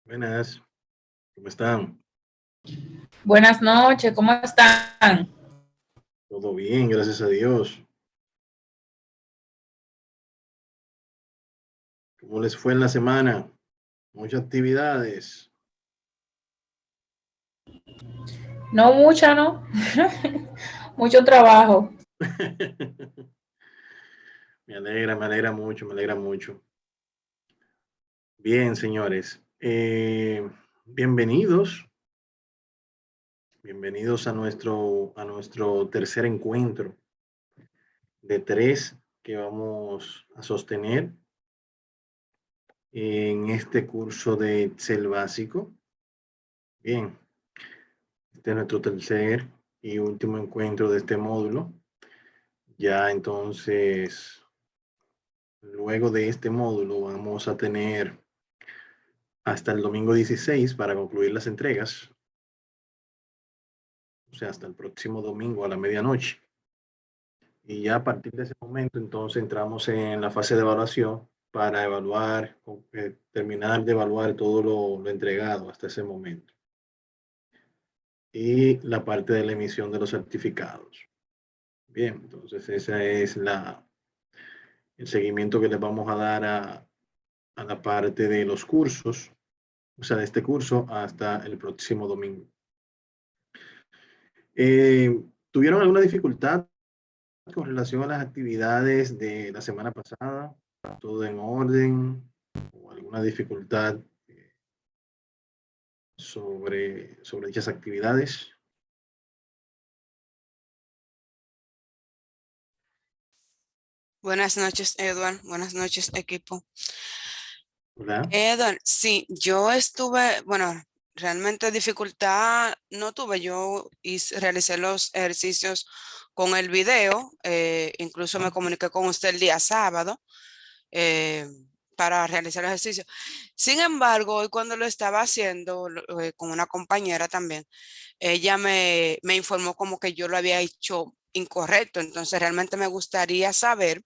Buenas, ¿cómo están? Buenas noches, ¿cómo están? Todo bien, gracias a Dios. ¿Cómo les fue en la semana? Muchas actividades. No mucha, ¿no? Mucho trabajo. Me alegra mucho, me alegra mucho. Bien, señores. Bienvenidos, bienvenidos a nuestro tercer encuentro de tres que vamos a sostener en este curso de Excel básico. Bien, este es nuestro tercer y último encuentro de este módulo. Ya entonces, luego de este módulo vamos a tener hasta el domingo 16 para concluir las entregas, o sea, hasta el próximo domingo a la medianoche. Y ya a partir de ese momento, entonces entramos en la fase de evaluación para evaluar, terminar de evaluar todo lo entregado hasta ese momento. Y la parte de la emisión de los certificados. Bien, entonces ese es el seguimiento que les vamos a dar a la parte de los cursos, o sea, de este curso hasta el próximo domingo. ¿Tuvieron alguna dificultad con relación a las actividades de la semana pasada? ¿Todo en orden? ¿O alguna dificultad sobre dichas actividades? Buenas noches, Edward. Buenas noches, equipo. ¿Verdad? Edward, sí, yo estuve, bueno, realmente dificultad no tuve. Yo realicé los ejercicios con el video, incluso me comuniqué con usted el día sábado eh, para realizar el ejercicio. Sin embargo, hoy cuando lo estaba haciendo con una compañera también, ella me informó como que yo lo había hecho incorrecto. Entonces, realmente me gustaría saber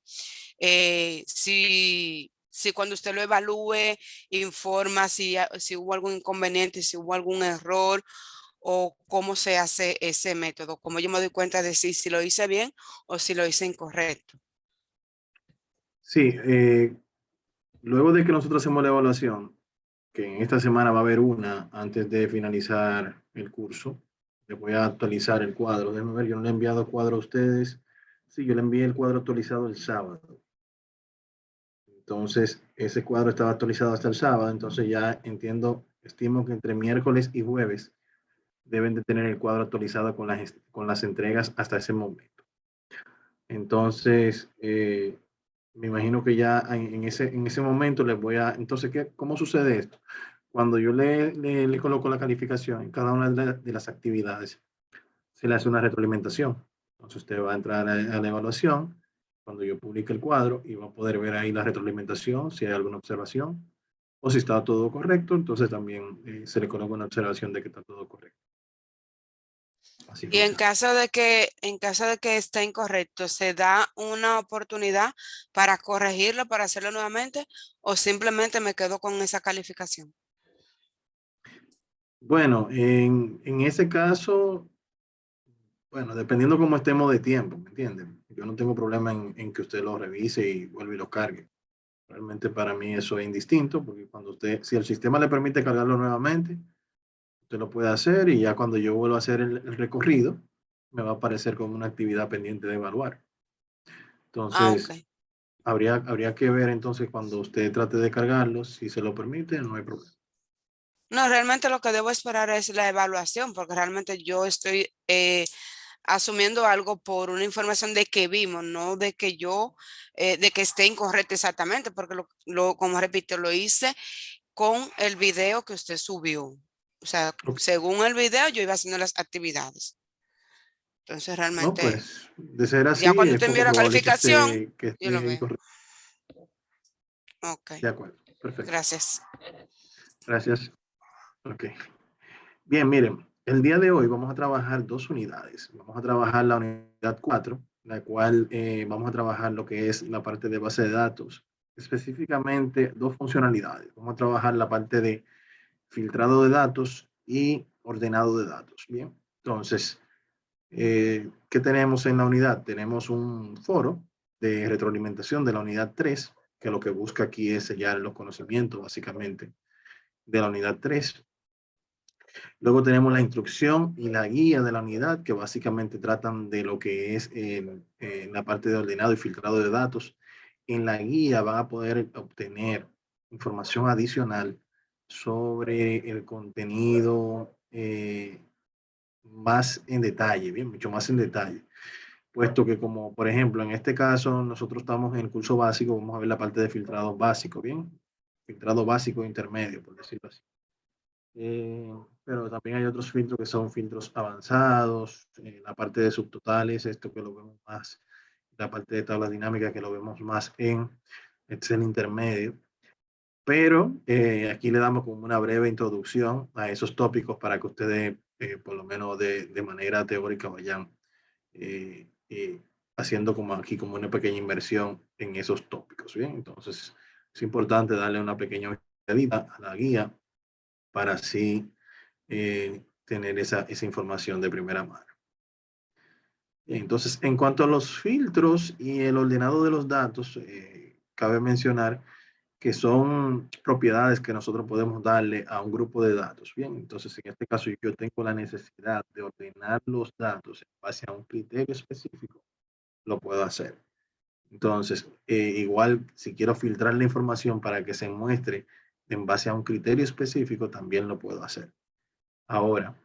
si cuando usted lo evalúe, informa si hubo algún inconveniente, si hubo algún error o cómo se hace ese método, cómo yo me doy cuenta de si lo hice bien o si lo hice incorrecto. Sí, luego de que nosotros hacemos la evaluación, que en esta semana va a haber una antes de finalizar el curso, les voy a actualizar el cuadro. Déjenme ver, yo no le he enviado cuadro a ustedes. Sí, yo le envié el cuadro actualizado el sábado. Entonces, ese cuadro estaba actualizado hasta el sábado, entonces ya estimo que entre miércoles y jueves deben de tener el cuadro actualizado con las entregas hasta ese momento. Entonces, me imagino que ya en ese momento les voy a... Entonces, ¿cómo sucede esto? Cuando yo le coloco la calificación en cada una de las actividades, se le hace una retroalimentación. Entonces, usted va a entrar a la evaluación cuando yo publique el cuadro y va a poder ver ahí la retroalimentación, si hay alguna observación o si está todo correcto, entonces también se le coloca una observación de que está todo correcto. Así Y funciona. en caso de que esté incorrecto, ¿se da una oportunidad para corregirlo, para hacerlo nuevamente, o simplemente me quedo con esa calificación? Bueno, en ese caso, bueno, dependiendo cómo estemos de tiempo, ¿me entienden? Yo no tengo problema en que usted lo revise y vuelva y lo cargue. Realmente para mí eso es indistinto, porque si el sistema le permite cargarlo nuevamente, usted lo puede hacer y ya cuando yo vuelva a hacer el recorrido, me va a aparecer como una actividad pendiente de evaluar. Ah, ok. Entonces, habría que ver entonces cuando usted trate de cargarlo, si se lo permite, no hay problema. No, realmente lo que debo esperar es la evaluación, porque realmente yo estoy asumiendo algo por una información de que vimos, no de que de que esté incorrecto exactamente, porque como repito, lo hice con el video que usted subió. O sea, Ok. según el video, yo iba haciendo las actividades. Entonces, No, realmente, pues, de ser ya así, cuando es usted envíe poco la probable que calificación, esté, que yo lo esté veo. incorrecto. Ok, De acuerdo, perfecto. gracias. Gracias. Ok. Bien, miren, el día de hoy vamos a trabajar dos unidades. Vamos a trabajar la unidad 4, la cual vamos a trabajar lo que es la parte de base de datos, específicamente dos funcionalidades. Vamos a trabajar la parte de filtrado de datos y ordenado de datos. Bien, entonces, ¿qué tenemos en la unidad? Tenemos un foro de retroalimentación de la unidad 3, que lo que busca aquí es sellar los conocimientos, básicamente, de la unidad 3. Luego tenemos la instrucción y la guía de la unidad, que básicamente tratan de lo que es la parte de ordenado y filtrado de datos. En la guía van a poder obtener información adicional sobre el contenido más en detalle, bien, mucho más en detalle. Puesto que como, por ejemplo, en este caso, nosotros estamos en el curso básico, vamos a ver la parte de filtrado básico, bien, filtrado básico e intermedio, por decirlo así. Pero también hay otros filtros que son filtros avanzados, la parte de subtotales, esto que lo vemos más, la parte de tablas dinámicas que lo vemos más en Excel intermedio. Pero aquí le damos como una breve introducción a esos tópicos para que ustedes, por lo menos de manera teórica, vayan haciendo como aquí como una pequeña inversión en esos tópicos. Bien, entonces es importante darle una pequeña vida a la guía para así tener esa información de primera mano. Entonces, en cuanto a los filtros y el ordenado de los datos, cabe mencionar que son propiedades que nosotros podemos darle a un grupo de datos. Bien, entonces en este caso yo tengo la necesidad de ordenar los datos en base a un criterio específico, lo puedo hacer. Entonces, igual si quiero filtrar la información para que se muestre en base a un criterio específico, también lo puedo hacer. Ahora,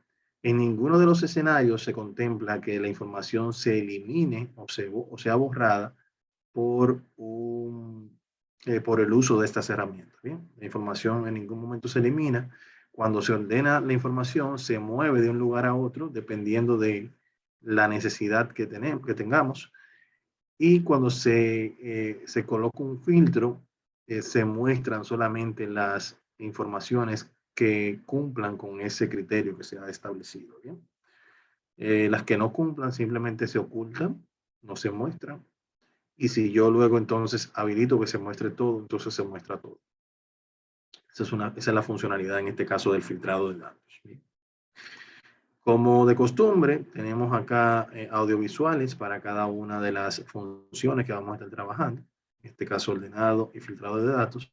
en ninguno de los escenarios se contempla que la información se elimine o sea borrada por, por el uso de estas herramientas. ¿Bien? La información en ningún momento se elimina. Cuando se ordena la información, se mueve de un lugar a otro dependiendo de la necesidad que tengamos. Y cuando se coloca un filtro, se muestran solamente las informaciones que cumplan con ese criterio que se ha establecido. ¿Bien? Las que no cumplan simplemente se ocultan, no se muestran. Y si yo luego entonces habilito que se muestre todo, entonces se muestra todo. Esa es la funcionalidad en este caso del filtrado de datos. ¿Bien? Como de costumbre, tenemos acá audiovisuales para cada una de las funciones que vamos a estar trabajando. En este caso, ordenado y filtrado de datos.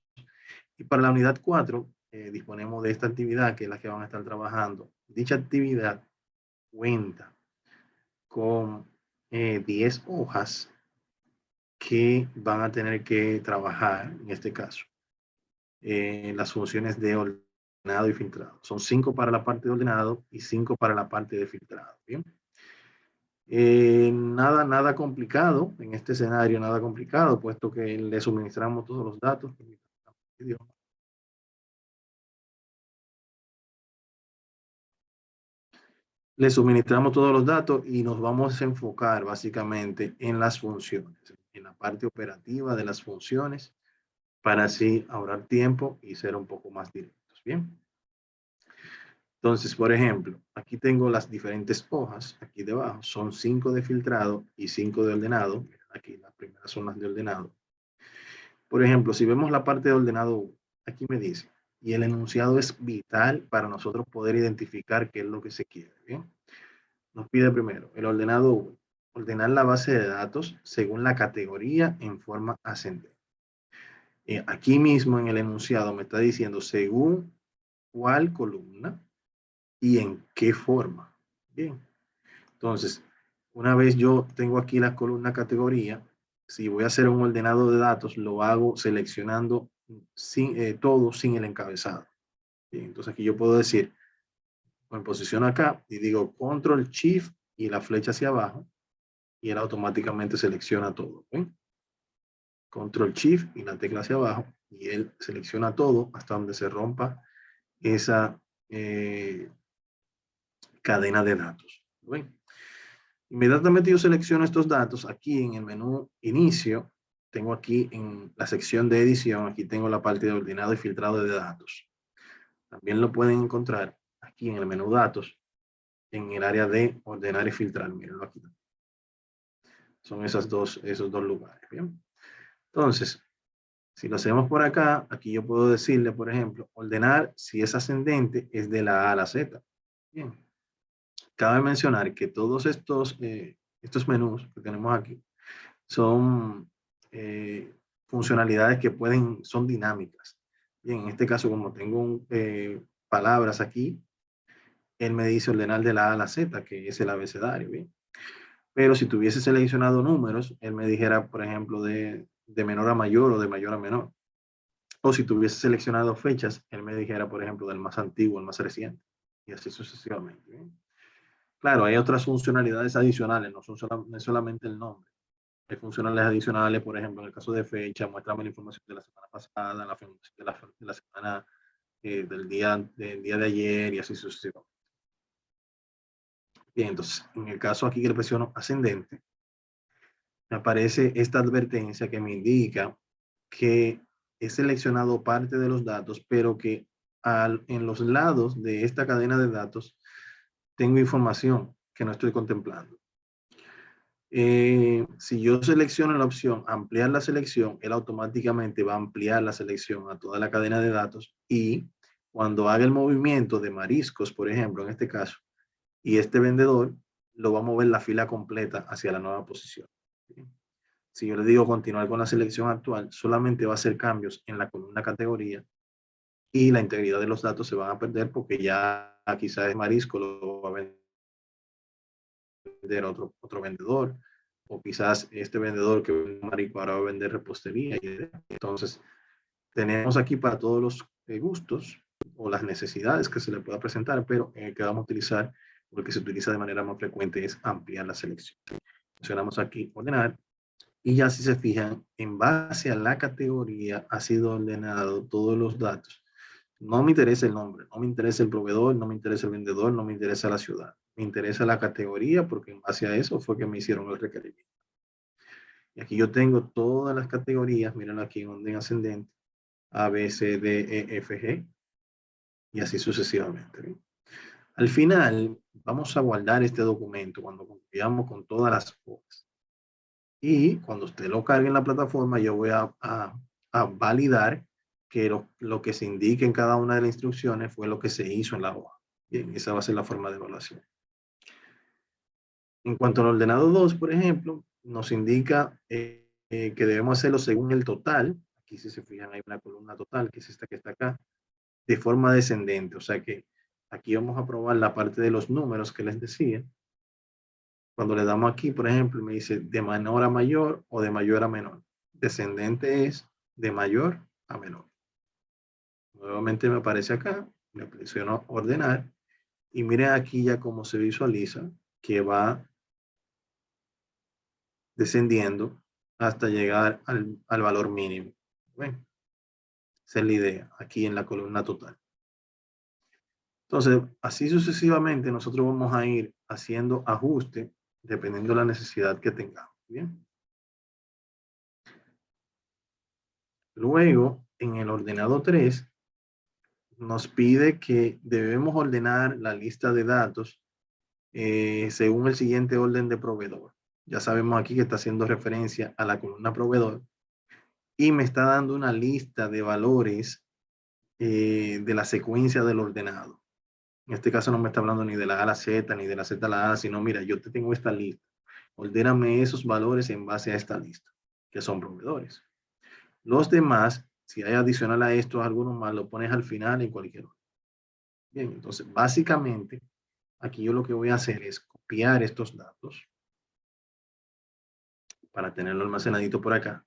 Y para la unidad 4, disponemos de esta actividad que es la que van a estar trabajando. Dicha actividad cuenta con 10 hojas que van a tener que trabajar, en este caso, las funciones de ordenado y filtrado. Son 5 para la parte de ordenado y 5 para la parte de filtrado. ¿Bien? Nada complicado en este escenario, nada complicado, puesto que le suministramos todos los datos. Le suministramos todos los datos y nos vamos a enfocar básicamente en las funciones, en la parte operativa de las funciones, para así ahorrar tiempo y ser un poco más directos. Bien. Entonces, por ejemplo, aquí tengo las diferentes hojas, aquí debajo, son 5 de filtrado y 5 de ordenado. Aquí las primeras son las de ordenado. Por ejemplo, si vemos la parte de ordenado, aquí me dice, y el enunciado es vital para nosotros poder identificar qué es lo que se quiere. ¿Bien? Nos pide primero el ordenado 1, ordenar la base de datos según la categoría en forma ascendente. Aquí mismo en el enunciado me está diciendo según cuál columna y en qué forma. Bien, entonces, una vez yo tengo aquí la columna categoría, si voy a hacer un ordenado de datos, lo hago seleccionando todo sin el encabezado. Bien, entonces aquí yo puedo decir, me posiciono acá y digo Control Shift y la flecha hacia abajo y él automáticamente selecciona todo. ¿Ven? Control Shift y la tecla hacia abajo y él selecciona todo hasta donde se rompa esa cadena de datos. ¿Ven? Inmediatamente yo selecciono estos datos aquí en el menú inicio, tengo aquí en la sección de edición, aquí tengo la parte de ordenado y filtrado de datos. También lo pueden encontrar aquí en el menú datos, en el área de ordenar y filtrar. Mírenlo aquí. Son esos dos lugares. ¿Bien? Entonces, Si lo hacemos por acá, aquí yo puedo decirle, por ejemplo, ordenar si es ascendente es de la A a la Z. Bien. Cabe mencionar que todos estos menús que tenemos aquí son funcionalidades que son dinámicas. Bien, en este caso, como tengo palabras aquí, él me dice ordenar de la A a la Z, que es el abecedario, ¿bien? Pero si tuviese seleccionado números, él me dijera, por ejemplo, de menor a mayor o de mayor a menor. O si tuviese seleccionado fechas, él me dijera, por ejemplo, del más antiguo al más reciente. Y así sucesivamente, ¿bien? Claro, hay otras funcionalidades adicionales, no es solamente el nombre. Hay funcionalidades adicionales, por ejemplo, en el caso de fecha, muéstrame la información de la semana pasada, de la semana del día de ayer y así sucesivamente. Bien, entonces, en el caso aquí que le presiono ascendente, me aparece esta advertencia que me indica que he seleccionado parte de los datos, pero que en los lados de esta cadena de datos tengo información que no estoy contemplando. Si yo selecciono la opción ampliar la selección, él automáticamente va a ampliar la selección a toda la cadena de datos y cuando haga el movimiento de mariscos, por ejemplo, en este caso, y este vendedor, lo va a mover la fila completa hacia la nueva posición. Si yo le digo continuar con la selección actual, solamente va a hacer cambios en la columna categoría y la integridad de los datos se van a perder porque ya quizás es marisco, lo va a vender otro vendedor, o quizás este vendedor que vende marisco ahora va a vender repostería. Entonces, tenemos aquí para todos los gustos o las necesidades que se le pueda presentar, pero que vamos a utilizar, o el que se utiliza de manera más frecuente es ampliar la selección. Presionamos aquí ordenar y ya si se fijan, en base a la categoría ha sido ordenado todos los datos. No me interesa el nombre, no me interesa el proveedor, no me interesa el vendedor, no me interesa la ciudad. Me interesa la categoría porque en base a eso fue que me hicieron el requerimiento. Y aquí yo tengo todas las categorías, miren aquí en orden ascendente, A, B, C, D, E, F, G, y así sucesivamente. ¿Bien? Al final, vamos a guardar este documento cuando concluyamos con todas las hojas. Y cuando usted lo cargue en la plataforma, yo voy a validar que lo que se indique en cada una de las instrucciones fue lo que se hizo en la hoja. Bien, esa va a ser la forma de evaluación. En cuanto al ordenado 2, por ejemplo, nos indica que debemos hacerlo según el total. Aquí si se fijan hay una columna total, que es esta que está acá, de forma descendente. O sea que aquí vamos a probar la parte de los números que les decía. Cuando le damos aquí, por ejemplo, me dice de menor a mayor o de mayor a menor. Descendente es de mayor a menor. Nuevamente me aparece acá, le presiono ordenar y miren aquí ya cómo se visualiza que va descendiendo hasta llegar al valor mínimo. ¿Ven? Esa es la idea aquí en la columna total. Entonces, así sucesivamente nosotros vamos a ir haciendo ajustes dependiendo de la necesidad que tengamos. Bien. Luego, en el ordenado 3, nos pide que debemos ordenar la lista de datos según el siguiente orden de proveedor. Ya sabemos aquí que está haciendo referencia a la columna proveedor y me está dando una lista de valores de la secuencia del ordenado. En este caso no me está hablando ni de la A a la Z ni de la Z a la A, sino mira, yo te tengo esta lista. Ordéname esos valores en base a esta lista, que son proveedores. Los demás, si hay adicional a esto, algunos más, lo pones al final en cualquier orden. Bien, entonces básicamente aquí yo lo que voy a hacer es copiar estos datos para tenerlo almacenadito por acá.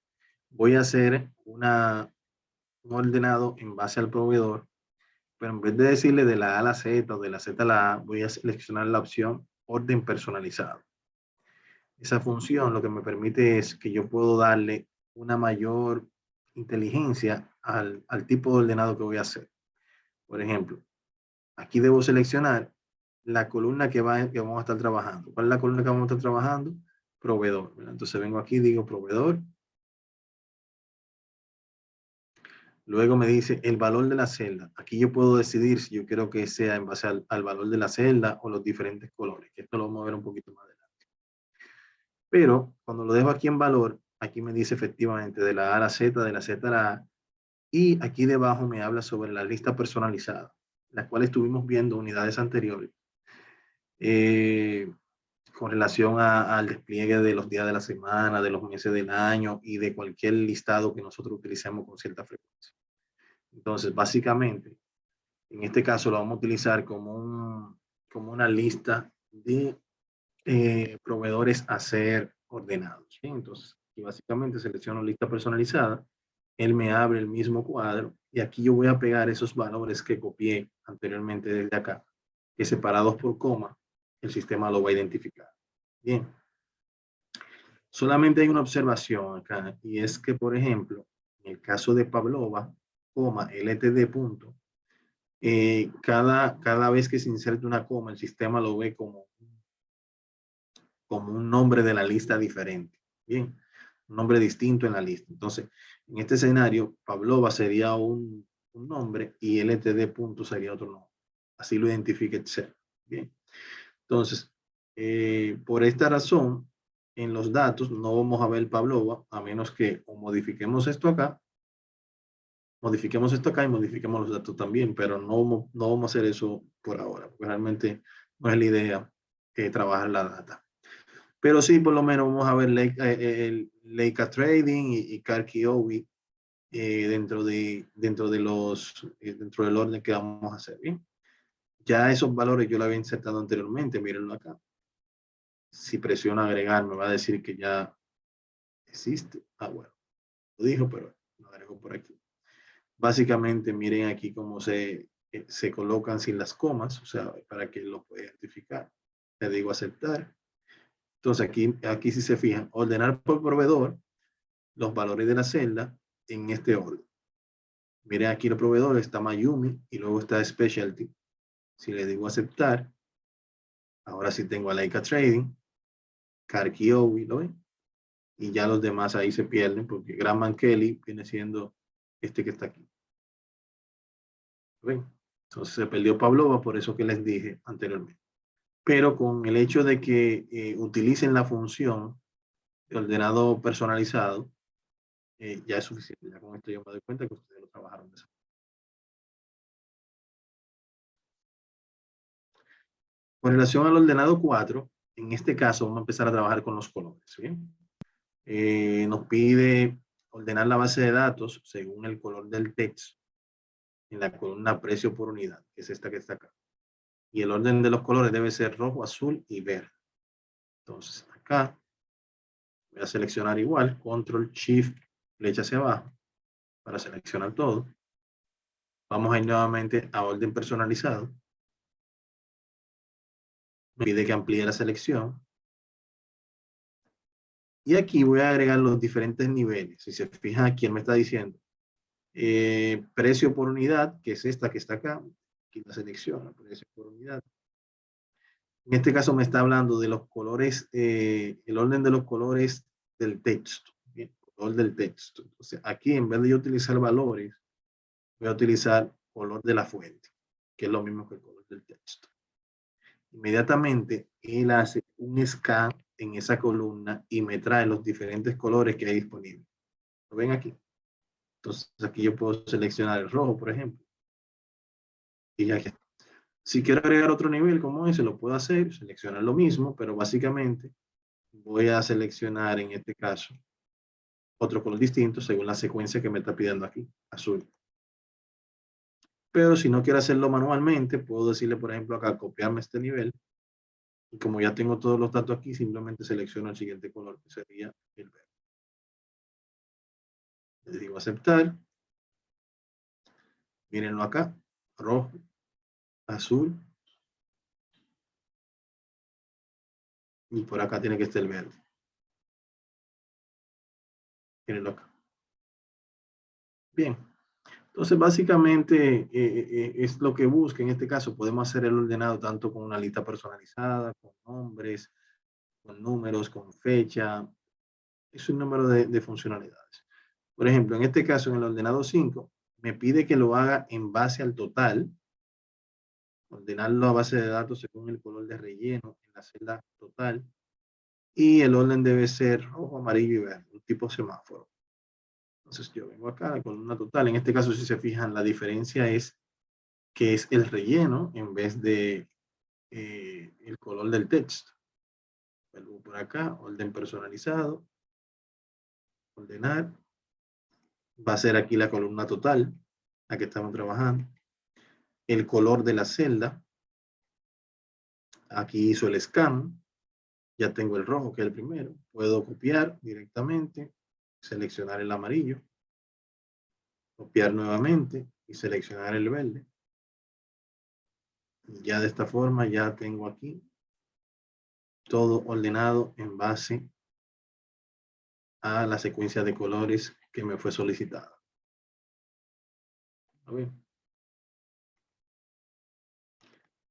Voy a hacer un ordenado en base al proveedor, pero en vez de decirle de la A a la Z o de la Z a la A, voy a seleccionar la opción orden personalizado. Esa función lo que me permite es que yo puedo darle una mayor inteligencia al tipo de ordenado que voy a hacer. Por ejemplo, aquí debo seleccionar la columna que vamos a estar trabajando. ¿Cuál es la columna que vamos a estar trabajando? Proveedor. ¿Verdad? Entonces vengo aquí, digo proveedor. Luego me dice el valor de la celda. Aquí yo puedo decidir si yo quiero que sea en base al valor de la celda o los diferentes colores. Esto lo vamos a ver un poquito más adelante. Pero cuando lo dejo aquí en valor, aquí me dice efectivamente de la A a la Z, de la Z a la A. Y aquí debajo me habla sobre la lista personalizada, la cual estuvimos viendo unidades anteriores, con relación al despliegue de los días de la semana, de los meses del año y de cualquier listado que nosotros utilicemos con cierta frecuencia. Entonces, básicamente, en este caso lo vamos a utilizar como una lista de proveedores a ser ordenados. ¿Sí? Entonces, aquí básicamente selecciono lista personalizada, él me abre el mismo cuadro y aquí yo voy a pegar esos valores que copié anteriormente desde acá, que separados por coma, el sistema lo va a identificar. Bien. Solamente hay una observación acá y es que, por ejemplo, en el caso de Pavlova, coma, LTD punto, cada vez que se inserta una coma, el sistema lo ve como un nombre de la lista diferente. Bien, un nombre distinto en la lista. Entonces, en este escenario, Pavlova sería un nombre y LTD punto sería otro nombre. Así lo identifica Excel. Bien. Entonces, por esta razón, en los datos no vamos a ver Pavlova a menos que o modifiquemos esto acá y modifiquemos los datos también, pero no vamos a hacer eso por ahora, porque realmente no es la idea trabajar la data. Pero sí, por lo menos vamos a ver el Leica Trading y Karkiowi dentro del orden que vamos a hacer. ¿Bien? Ya esos valores yo lo había insertado anteriormente, mírenlo acá. Si presiono agregar, me va a decir que ya existe. Ah, bueno, lo dijo, pero lo agrego por aquí. Básicamente, miren aquí cómo se colocan sin las comas, o sea, para que lo pueda identificar. Le digo aceptar. Entonces, aquí si se fijan, ordenar por proveedor los valores de la celda en este orden. Miren aquí los proveedores, está Mayumi y luego está Specialty. Si le digo aceptar, ahora sí tengo a Leica Trading, Karkiowi, ¿lo ven? Y ya los demás ahí se pierden porque Graham Kelly viene siendo este que está aquí. ¿Ven? Entonces se perdió Pavlova, por eso que les dije anteriormente. Pero con el hecho de que utilicen la función de ordenado personalizado, ya es suficiente. Ya con esto yo me doy cuenta que ustedes lo trabajaron de esa forma. Con relación al ordenado 4, en este caso vamos a empezar a trabajar con los colores. ¿Bien? Nos pide ordenar la base de datos según el color del texto en la columna precio por unidad, que es esta que está acá. Y el orden de los colores debe ser rojo, azul y verde. Entonces, acá voy a seleccionar igual, control, shift, flecha hacia abajo para seleccionar todo. Vamos a ir nuevamente a orden personalizado. Me pide que amplíe la selección. Y aquí voy a agregar los diferentes niveles. Si se fijan aquí, él me está diciendo precio por unidad, que es esta que está acá. Aquí la selecciono, precio por unidad. En este caso me está hablando de los colores, el orden de los colores del texto. Bien, color del texto. Entonces, aquí en vez de yo utilizar valores, voy a utilizar color de la fuente, que es lo mismo que el color del texto. Inmediatamente, él hace un scan en esa columna y me trae los diferentes colores que hay disponibles. ¿Lo ven aquí? Entonces, aquí yo puedo seleccionar el rojo, por ejemplo. Y ya que si quiero agregar otro nivel como ese, lo puedo hacer, seleccionar lo mismo, pero básicamente voy a seleccionar en este caso otro color distinto según la secuencia que me está pidiendo aquí, azul. Pero si no quiero hacerlo manualmente, puedo decirle, por ejemplo, acá, copiarme este nivel. Y como ya tengo todos los datos aquí, simplemente selecciono el siguiente color, que sería el verde. Le digo aceptar. Mírenlo acá, rojo, azul. Y por acá tiene que estar el verde. Mírenlo acá. Bien. Entonces, básicamente es lo que busca. En este caso, podemos hacer el ordenado tanto con una lista personalizada, con nombres, con números, con fecha. Es un número de funcionalidades. Por ejemplo, en este caso, en el ordenado 5, me pide que lo haga en base al total. Ordenarlo a base de datos según el color de relleno en la celda total. y el orden debe ser rojo, amarillo y verde, un tipo semáforo. Entonces yo vengo acá a la columna total. En este caso, si se fijan, la diferencia es que es el relleno en vez de el color del texto. Vuelvo por acá, orden personalizado, ordenar. Va a ser aquí la columna total, la que estamos trabajando. El color de la celda. Aquí hizo el scan. Ya tengo el rojo, que es el primero. Puedo copiar directamente, seleccionar el amarillo, copiar nuevamente y seleccionar el verde. Ya de esta forma ya tengo aquí todo ordenado en base a la secuencia de colores que me fue solicitada. ¿Lo ven?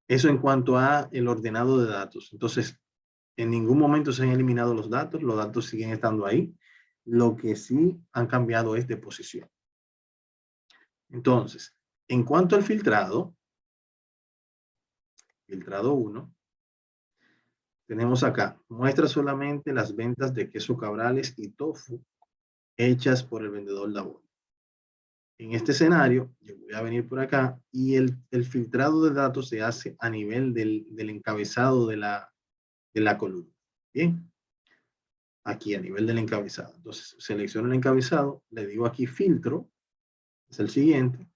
Eso en cuanto a el ordenado de datos. Entonces, en ningún momento se han eliminado los datos siguen estando ahí. Lo que sí han cambiado es de posición. Entonces, en cuanto al filtrado 1, tenemos acá, muestra solamente las ventas de queso cabrales y tofu hechas por el vendedor de abono. En este escenario, yo voy a venir por acá y el filtrado de datos se hace a nivel del encabezado de la columna. Bien, aquí a nivel del encabezado. Entonces, selecciono el encabezado, le digo aquí filtro, es el siguiente.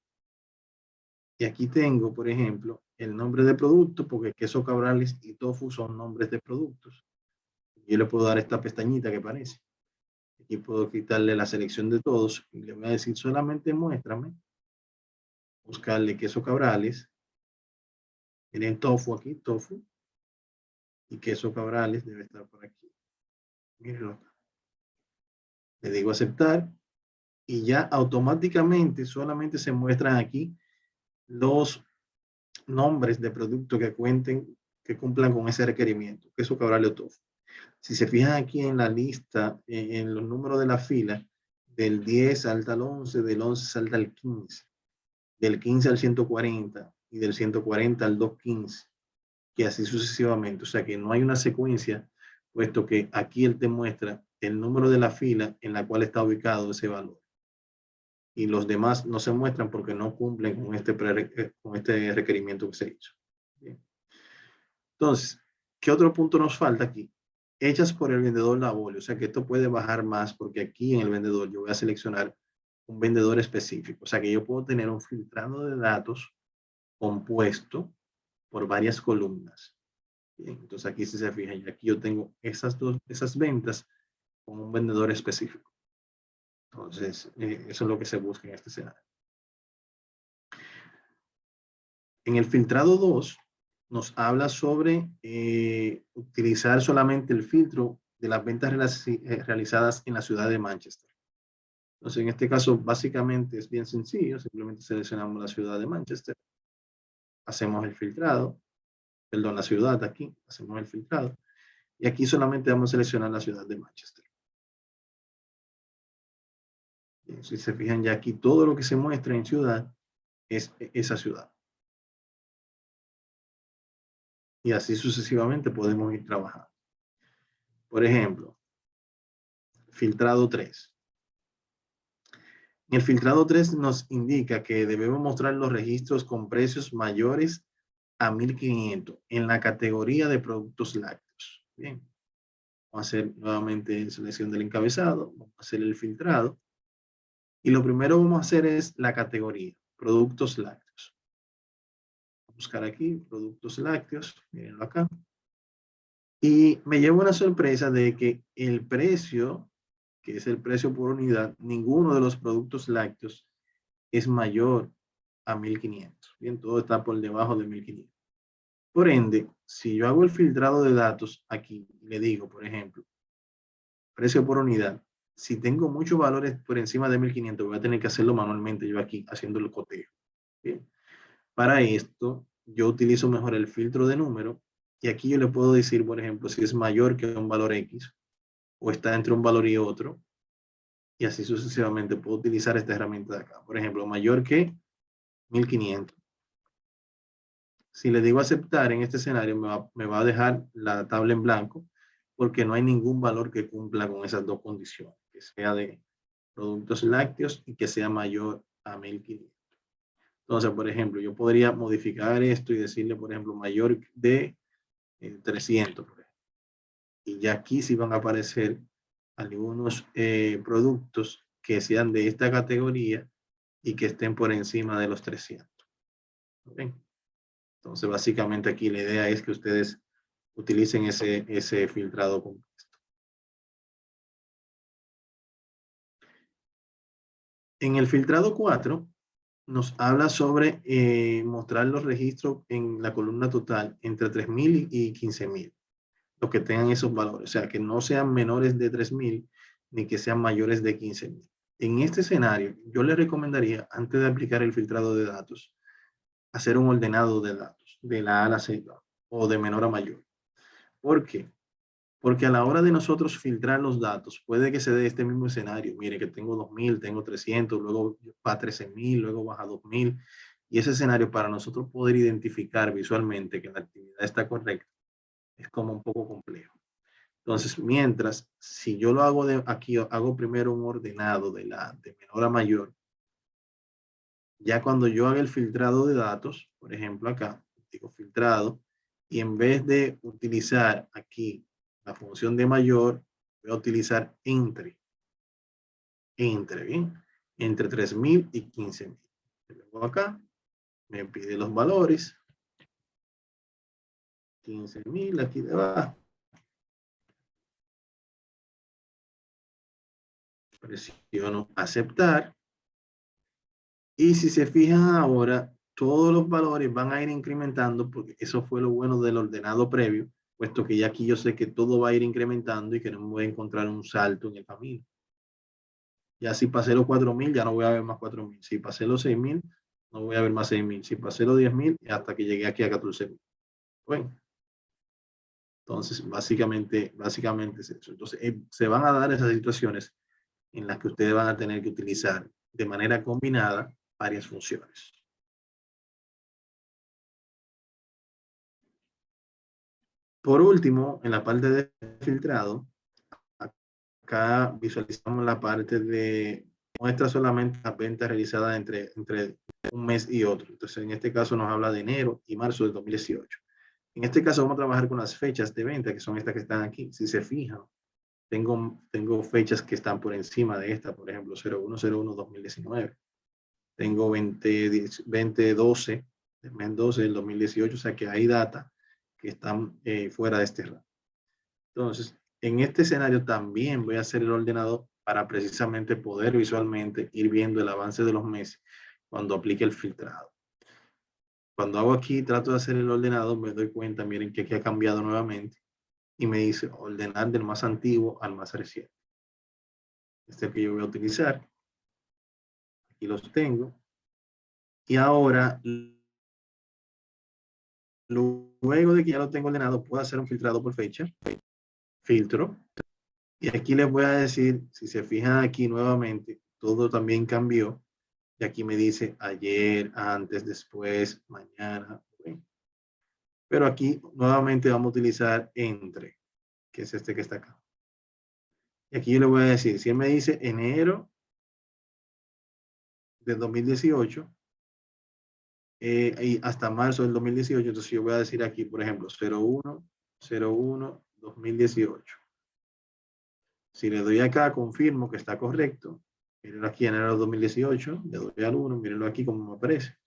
Y aquí tengo, por ejemplo, el nombre de producto, porque queso cabrales y tofu son nombres de productos. Yo le puedo dar esta pestañita que aparece. Aquí puedo quitarle la selección de todos y le voy a decir solamente muéstrame. Buscarle queso cabrales. Miren tofu aquí, tofu. Y queso cabrales debe estar por aquí. Mírenlo acá. Le digo aceptar y ya automáticamente solamente se muestran aquí los nombres de productos que cumplan con ese requerimiento, queso cabrales o tofu. Si se fijan aquí en la lista, en los números de la fila, del 10 salta al 11, del 11 salta al 15, del 15 al 140 y del 140 al 215, que así sucesivamente. O sea que no hay una secuencia, puesto que aquí él te muestra el número de la fila en la cual está ubicado ese valor. Y los demás no se muestran porque no cumplen con este requerimiento que se hizo. Bien. Entonces, ¿qué otro punto nos falta aquí? Hechas por el vendedor Labolio. O sea que esto puede bajar más porque aquí en el vendedor yo voy a seleccionar un vendedor específico. O sea que yo puedo tener un filtrado de datos compuesto por varias columnas. Bien, entonces aquí si se fijan, aquí yo tengo esas ventas con un vendedor específico. Entonces, eso es lo que se busca en este escenario. En el filtrado 2 nos habla sobre utilizar solamente el filtro de las ventas realizadas en la ciudad de Manchester. Entonces, en este caso, básicamente es bien sencillo. Simplemente seleccionamos la ciudad de Manchester. Hacemos el filtrado. Perdón, la ciudad aquí. Hacemos el filtrado. Y aquí solamente vamos a seleccionar la ciudad de Manchester. Bien, si se fijan ya aquí, todo lo que se muestra en ciudad es esa ciudad. Y así sucesivamente podemos ir trabajando. Por ejemplo, filtrado 3. El filtrado 3 nos indica que debemos mostrar los registros con precios mayores a 1.500 en la categoría de productos lácteos. Bien, vamos a hacer nuevamente selección del encabezado, vamos a hacer el filtrado. Y lo primero que vamos a hacer es la categoría, productos lácteos. Voy a buscar aquí, productos lácteos, mírenlo acá. Y me llevo una sorpresa de que el precio, que es el precio por unidad, ninguno de los productos lácteos es mayor a 1.500. Bien, todo está por debajo de 1.500. Por ende, si yo hago el filtrado de datos aquí, le digo, por ejemplo, precio por unidad, si tengo muchos valores por encima de 1.500, voy a tener que hacerlo manualmente yo aquí, haciendo el cotejo. Bien. Para esto, yo utilizo mejor el filtro de número y aquí yo le puedo decir, por ejemplo, si es mayor que un valor X o está entre un valor y otro, y así sucesivamente puedo utilizar esta herramienta de acá. Por ejemplo, mayor que 1.500. Si le digo aceptar en este escenario, me va a dejar la tabla en blanco porque no hay ningún valor que cumpla con esas dos condiciones, que sea de productos lácteos y que sea mayor a 1500. Entonces, por ejemplo, yo podría modificar esto y decirle, por ejemplo, mayor de 300. Por ejemplo. Y ya aquí sí van a aparecer algunos productos que sean de esta categoría y que estén por encima de los 300. ¿Okay? Entonces, básicamente aquí la idea es que ustedes utilicen ese filtrado compuesto. En el filtrado 4 nos habla sobre mostrar los registros en la columna total entre 3000 y 15000, los que tengan esos valores, o sea, que no sean menores de 3000 ni que sean mayores de 15000. En este escenario, yo les recomendaría, antes de aplicar el filtrado de datos, hacer un ordenado de datos, de la A a la Z o de menor a mayor. ¿Por qué? Porque a la hora de nosotros filtrar los datos, puede que se dé este mismo escenario. Mire que tengo 2000, tengo 300, luego va a 13000, luego baja a 2000. Y ese escenario, para nosotros poder identificar visualmente que la actividad está correcta, es como un poco complejo. Entonces, mientras, si yo lo hago aquí, hago primero un ordenado de menor a mayor, ya cuando yo haga el filtrado de datos, por ejemplo acá, digo filtrado, y en vez de utilizar aquí la función de mayor, voy a utilizar entre, ¿bien? Entre 3000 y 15000. Luego acá, me pide los valores, 15000 aquí debajo. Presiono aceptar. Y si se fijan ahora, todos los valores van a ir incrementando, porque eso fue lo bueno del ordenado previo, puesto que ya aquí yo sé que todo va a ir incrementando y que no me voy a encontrar un salto en el camino. Ya si pasé los 4000, ya no voy a ver más 4000. Si pasé los 6000, no voy a ver más 6000. Si pasé los 10000, hasta que llegué aquí a 14000. Bueno, entonces básicamente es eso. Entonces se van a dar esas situaciones en las que ustedes van a tener que utilizar de manera combinada varias funciones. Por último, en la parte de filtrado, acá visualizamos la parte de muestra solamente las ventas realizadas entre un mes y otro. Entonces, en este caso nos habla de enero y marzo de 2018. En este caso vamos a trabajar con las fechas de venta, que son estas que están aquí. Si se fijan, tengo fechas que están por encima de esta, por ejemplo, 01/01/2019. Tengo 2012, el mes 12 del 2018, o sea que hay data que están fuera de este rango. Entonces, en este escenario también voy a hacer el ordenado para precisamente poder visualmente ir viendo el avance de los meses cuando aplique el filtrado. Cuando hago aquí, trato de hacer el ordenado, me doy cuenta, miren que aquí ha cambiado nuevamente y me dice ordenar del más antiguo al más reciente. Este que yo voy a utilizar. Aquí los tengo. Y ahora, luego de que ya lo tengo ordenado, puedo hacer un filtrado por fecha. Filtro. Y aquí les voy a decir, si se fijan aquí nuevamente, todo también cambió. Y aquí me dice ayer, antes, después, mañana. ¿Okay? Pero aquí nuevamente vamos a utilizar entre, que es este que está acá. Y aquí yo le voy a decir, si él me dice enero del 2018 y hasta marzo del 2018, entonces yo voy a decir aquí, por ejemplo, 01/01/2018. Si le doy acá, confirmo que está correcto. Mírenlo aquí, enero del 2018, le doy al 1, mírenlo aquí como me aparece.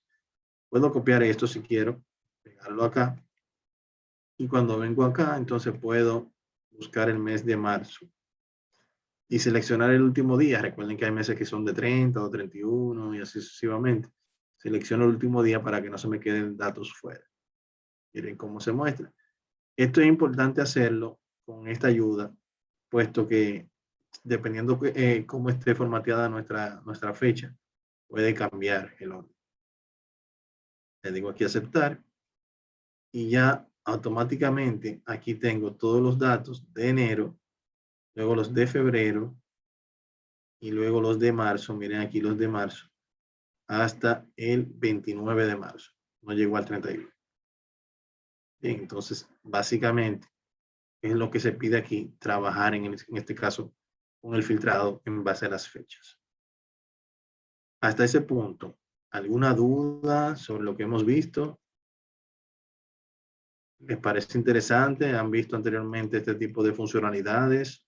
Puedo copiar esto si quiero, pegarlo acá. Y cuando vengo acá, entonces puedo buscar el mes de marzo y seleccionar el último día. Recuerden que hay meses que son de 30 o 31 y así sucesivamente. Selecciono el último día para que no se me queden datos fuera. Miren cómo se muestra. Esto es importante hacerlo con esta ayuda, puesto que dependiendo cómo esté formateada nuestra fecha, puede cambiar el orden. Le digo aquí aceptar y ya automáticamente aquí tengo todos los datos de enero, luego los de febrero y luego los de marzo. Miren aquí los de marzo hasta el 29 de marzo. No llegó al 31. Bien, entonces básicamente es lo que se pide aquí, trabajar en este caso con el filtrado en base a las fechas. Hasta ese punto, ¿alguna duda sobre lo que hemos visto? ¿Les parece interesante? ¿Han visto anteriormente este tipo de funcionalidades?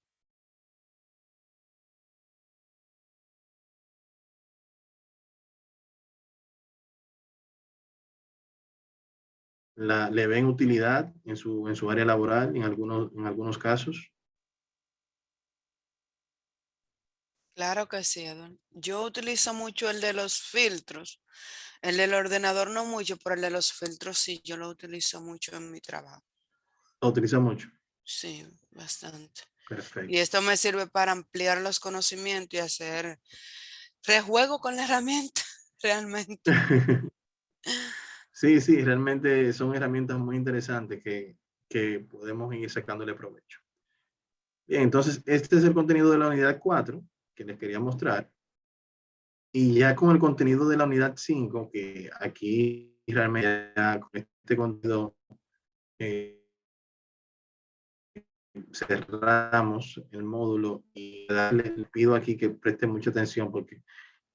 ¿Le ven utilidad en su área laboral en algunos casos? Claro que sí, Edwin. Yo utilizo mucho el de los filtros. El del ordenador no mucho, pero el de los filtros sí, yo lo utilizo mucho en mi trabajo. ¿Lo utiliza mucho? Sí, bastante. Y Perfecto. esto me sirve para ampliar los conocimientos y hacer rejuego con la herramienta, realmente. Sí, sí, realmente son herramientas muy interesantes que podemos ir sacándole provecho. Bien, entonces este es el contenido de la unidad 4 que les quería mostrar. Y ya con el contenido de la unidad 5, que aquí realmente ya con este contenido eh, cerramos el módulo y les pido aquí que presten mucha atención porque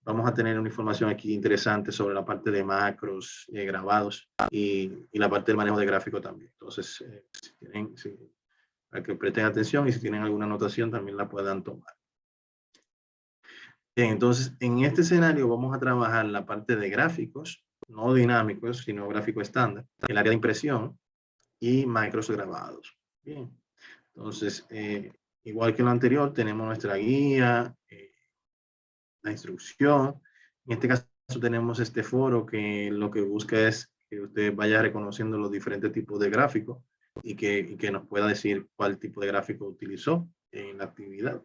vamos a tener una información aquí interesante sobre la parte de macros, grabados y la parte del manejo de gráfico también. Entonces, para que presten atención y si tienen alguna anotación también la puedan tomar. Bien, entonces en este escenario vamos a trabajar la parte de gráficos, no dinámicos, sino gráfico estándar, el área de impresión y macros grabados. Bien, entonces, igual que lo anterior, tenemos nuestra guía, la instrucción. En este caso tenemos este foro que lo que busca es que usted vaya reconociendo los diferentes tipos de gráficos y que nos pueda decir cuál tipo de gráfico utilizó en la actividad.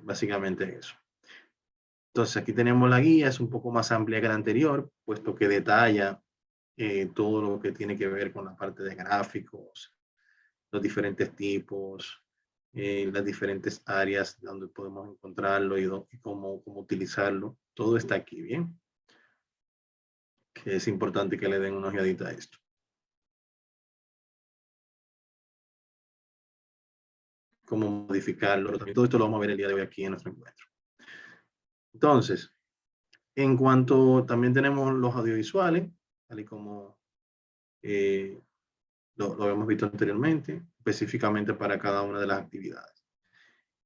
Básicamente eso. Entonces aquí tenemos la guía, es un poco más amplia que la anterior, puesto que detalla todo lo que tiene que ver con la parte de gráficos, los diferentes tipos, las diferentes áreas donde podemos encontrarlo y cómo utilizarlo. Todo está aquí, ¿bien? Que es importante que le den una ojeadita a esto. Cómo modificarlo. Todo esto lo vamos a ver el día de hoy aquí en nuestro encuentro. Entonces, en cuanto también tenemos los audiovisuales, tal y como lo habíamos visto anteriormente, específicamente para cada una de las actividades.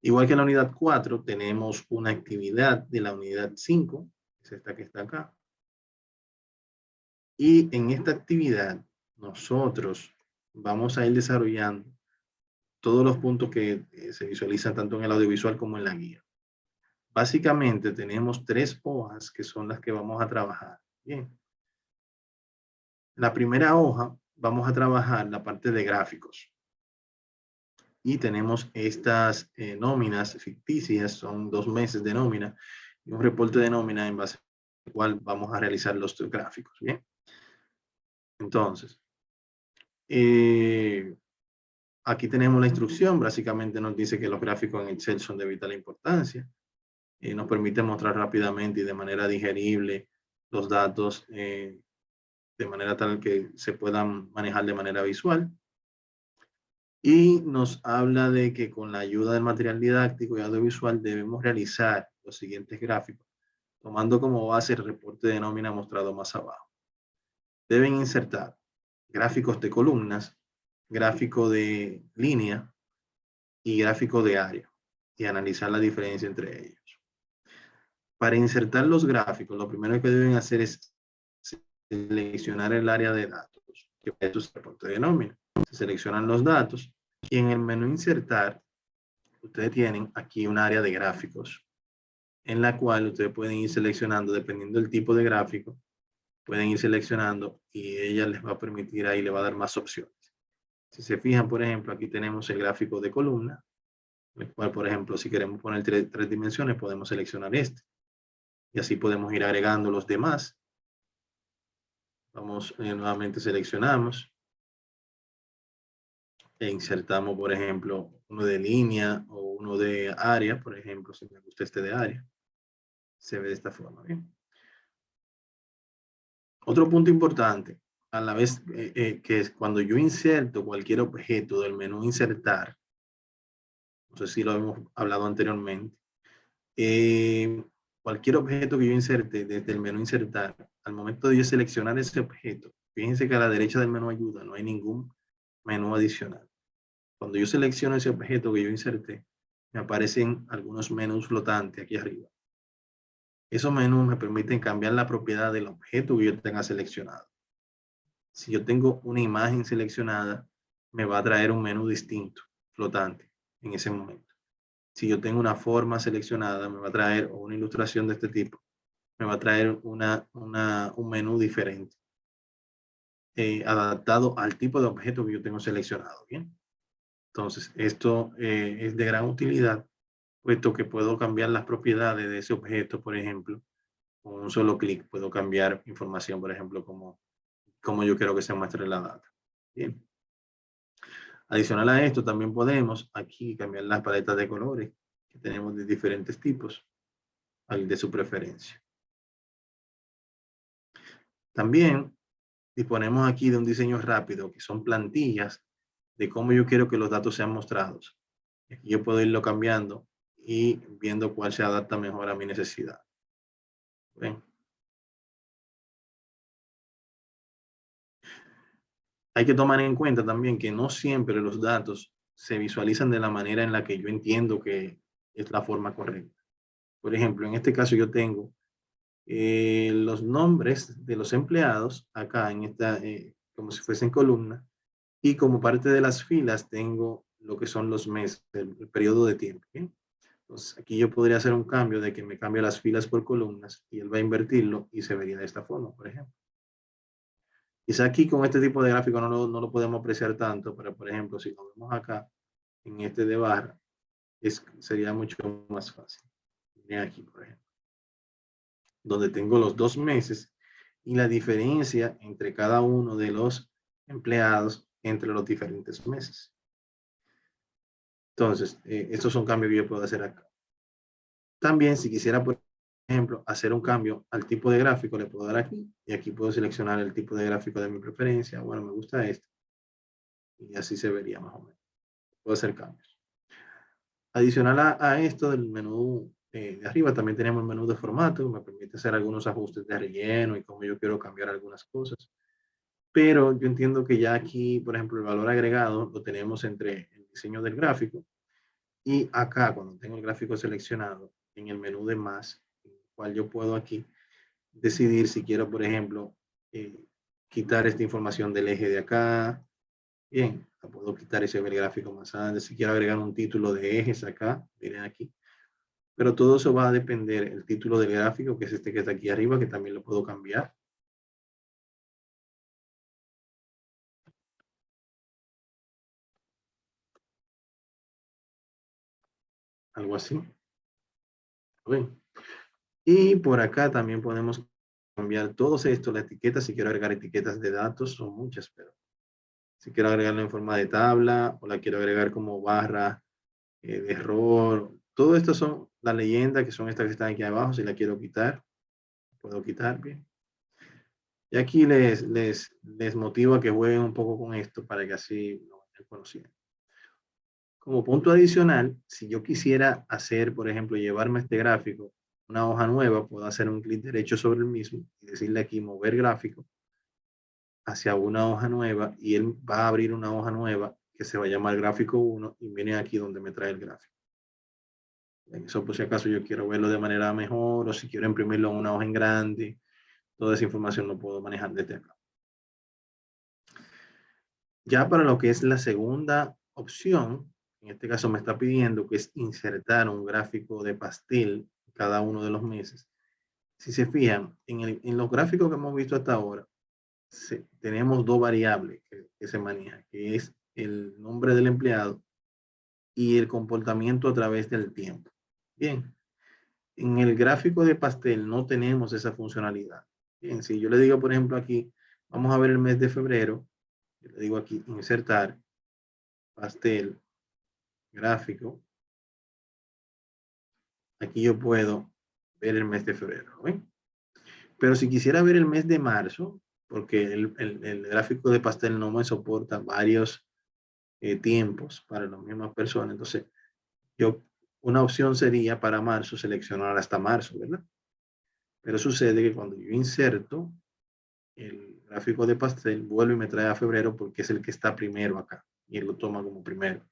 Igual que en la unidad 4, tenemos una actividad de la unidad 5, que es esta que está acá. Y en esta actividad, nosotros vamos a ir desarrollando todos los puntos que se visualizan tanto en el audiovisual como en la guía. Básicamente tenemos 3 hojas que son las que vamos a trabajar. Bien. La primera hoja vamos a trabajar la parte de gráficos. Y tenemos estas nóminas ficticias, son 2 meses de nómina y un reporte de nómina en base al cual vamos a realizar los gráficos. Bien. Entonces, aquí tenemos la instrucción, básicamente nos dice que los gráficos en Excel son de vital importancia. Nos permite mostrar rápidamente y de manera digerible los datos de manera tal que se puedan manejar de manera visual. Y nos habla de que con la ayuda del material didáctico y audiovisual debemos realizar los siguientes gráficos, tomando como base el reporte de nómina mostrado más abajo. Deben insertar gráficos de columnas, gráfico de línea y gráfico de área y analizar la diferencia entre ellos. Para insertar los gráficos, lo primero que deben hacer es seleccionar el área de datos, que es su reporte de nómina. Se seleccionan los datos y en el menú insertar, ustedes tienen aquí un área de gráficos en la cual ustedes pueden ir seleccionando, dependiendo del tipo de gráfico, pueden ir seleccionando y ella les va a permitir ahí, le va a dar más opciones. Si se fijan, por ejemplo, aquí tenemos el gráfico de columna, el cual, por ejemplo, si queremos poner tres dimensiones, podemos seleccionar este. Y así podemos ir agregando los demás. Vamos, nuevamente seleccionamos e insertamos, por ejemplo, uno de línea o uno de área, por ejemplo, si me gusta este de área. Se ve de esta forma, ¿bien? Otro punto importante, a la vez que es cuando yo inserto cualquier objeto del menú insertar, no sé si lo hemos hablado anteriormente, eh, cualquier objeto que yo inserte desde el menú insertar, al momento de yo seleccionar ese objeto, fíjense que a la derecha del menú ayuda no hay ningún menú adicional. Cuando yo selecciono ese objeto que yo inserté, me aparecen algunos menús flotantes aquí arriba. Esos menús me permiten cambiar la propiedad del objeto que yo tenga seleccionado. Si yo tengo una imagen seleccionada, me va a traer un menú distinto, flotante, en ese momento. Si yo tengo una forma seleccionada, me va a traer una ilustración de este tipo, me va a traer un menú diferente, adaptado al tipo de objeto que yo tengo seleccionado. ¿Bien? Entonces, esto es de gran utilidad, puesto que puedo cambiar las propiedades de ese objeto, por ejemplo, con un solo clic. Puedo cambiar información, por ejemplo, como yo quiero que se muestre la data. Bien. Adicional a esto, también podemos aquí cambiar las paletas de colores que tenemos de diferentes tipos, al de su preferencia. También disponemos aquí de un diseño rápido, que son plantillas de cómo yo quiero que los datos sean mostrados. Aquí yo puedo irlo cambiando y viendo cuál se adapta mejor a mi necesidad. ¿Ven? Hay que tomar en cuenta también que no siempre los datos se visualizan de la manera en la que yo entiendo que es la forma correcta. Por ejemplo, en este caso yo tengo los nombres de los empleados acá en esta, como si fuesen columna, y como parte de las filas tengo lo que son los meses, el periodo de tiempo. ¿Bien? Entonces aquí yo podría hacer un cambio de que me cambie las filas por columnas y él va a invertirlo y se vería de esta forma, por ejemplo. Quizá aquí con este tipo de gráfico no lo podemos apreciar tanto, pero por ejemplo, si lo vemos acá en este de barra, sería mucho más fácil. Miren aquí, por ejemplo, donde tengo los 2 meses y la diferencia entre cada uno de los empleados entre los diferentes meses. Entonces, estos son cambios que yo puedo hacer acá. También, si quisiera, por ejemplo, hacer un cambio al tipo de gráfico, le puedo dar aquí y aquí puedo seleccionar el tipo de gráfico de mi preferencia. Bueno, me gusta este. Y así se vería más o menos. Puedo hacer cambios. Adicional a esto del menú de arriba, también tenemos el menú de formato, me permite hacer algunos ajustes de relleno y cómo yo quiero cambiar algunas cosas. Pero yo entiendo que ya aquí, por ejemplo, el valor agregado lo tenemos entre el diseño del gráfico y acá, cuando tengo el gráfico seleccionado, en el menú de más, en el cual yo puedo aquí decidir si quiero, por ejemplo, quitar esta información del eje de acá. Bien, la puedo quitar y se ve el gráfico más adelante. Si quiero agregar un título de ejes acá, miren aquí. Pero todo eso va a depender el título del gráfico, que es este que está aquí arriba, que también lo puedo cambiar. Algo así. Bien. Y por acá también podemos cambiar todos estos, la etiqueta, si quiero agregar etiquetas de datos, son muchas, pero si quiero agregarla en forma de tabla o la quiero agregar como barra de error, todo esto son las leyendas que son estas que están aquí abajo, si la quiero quitar, puedo quitar, bien. Y aquí les motivo a que jueguen un poco con esto para que así lo vayan conociendo. Como punto adicional, si yo quisiera hacer, por ejemplo, llevarme este gráfico, una hoja nueva, puedo hacer un clic derecho sobre el mismo y decirle aquí mover gráfico hacia una hoja nueva y él va a abrir una hoja nueva que se va a llamar gráfico 1 y viene aquí donde me trae el gráfico. Eso por si acaso yo quiero verlo de manera mejor o si quiero imprimirlo en una hoja en grande, toda esa información lo puedo manejar desde acá. Ya para lo que es la segunda opción, en este caso me está pidiendo que es insertar un gráfico de pastel cada uno de los meses. Si se fijan, en los gráficos que hemos visto hasta ahora, tenemos dos variables que se manejan, que es el nombre del empleado y el comportamiento a través del tiempo. Bien, en el gráfico de pastel no tenemos esa funcionalidad. Bien, si yo le digo, por ejemplo, aquí, vamos a ver el mes de febrero, yo le digo aquí, insertar, pastel, gráfico. Aquí yo puedo ver el mes de febrero. ¿Ven? Pero si quisiera ver el mes de marzo, porque el gráfico de pastel no me soporta varios tiempos para las mismas personas. Entonces, una opción sería para marzo seleccionar hasta marzo, ¿verdad? Pero sucede que cuando yo inserto el gráfico de pastel, vuelve y me trae a febrero porque es el que está primero acá y él lo toma como primero,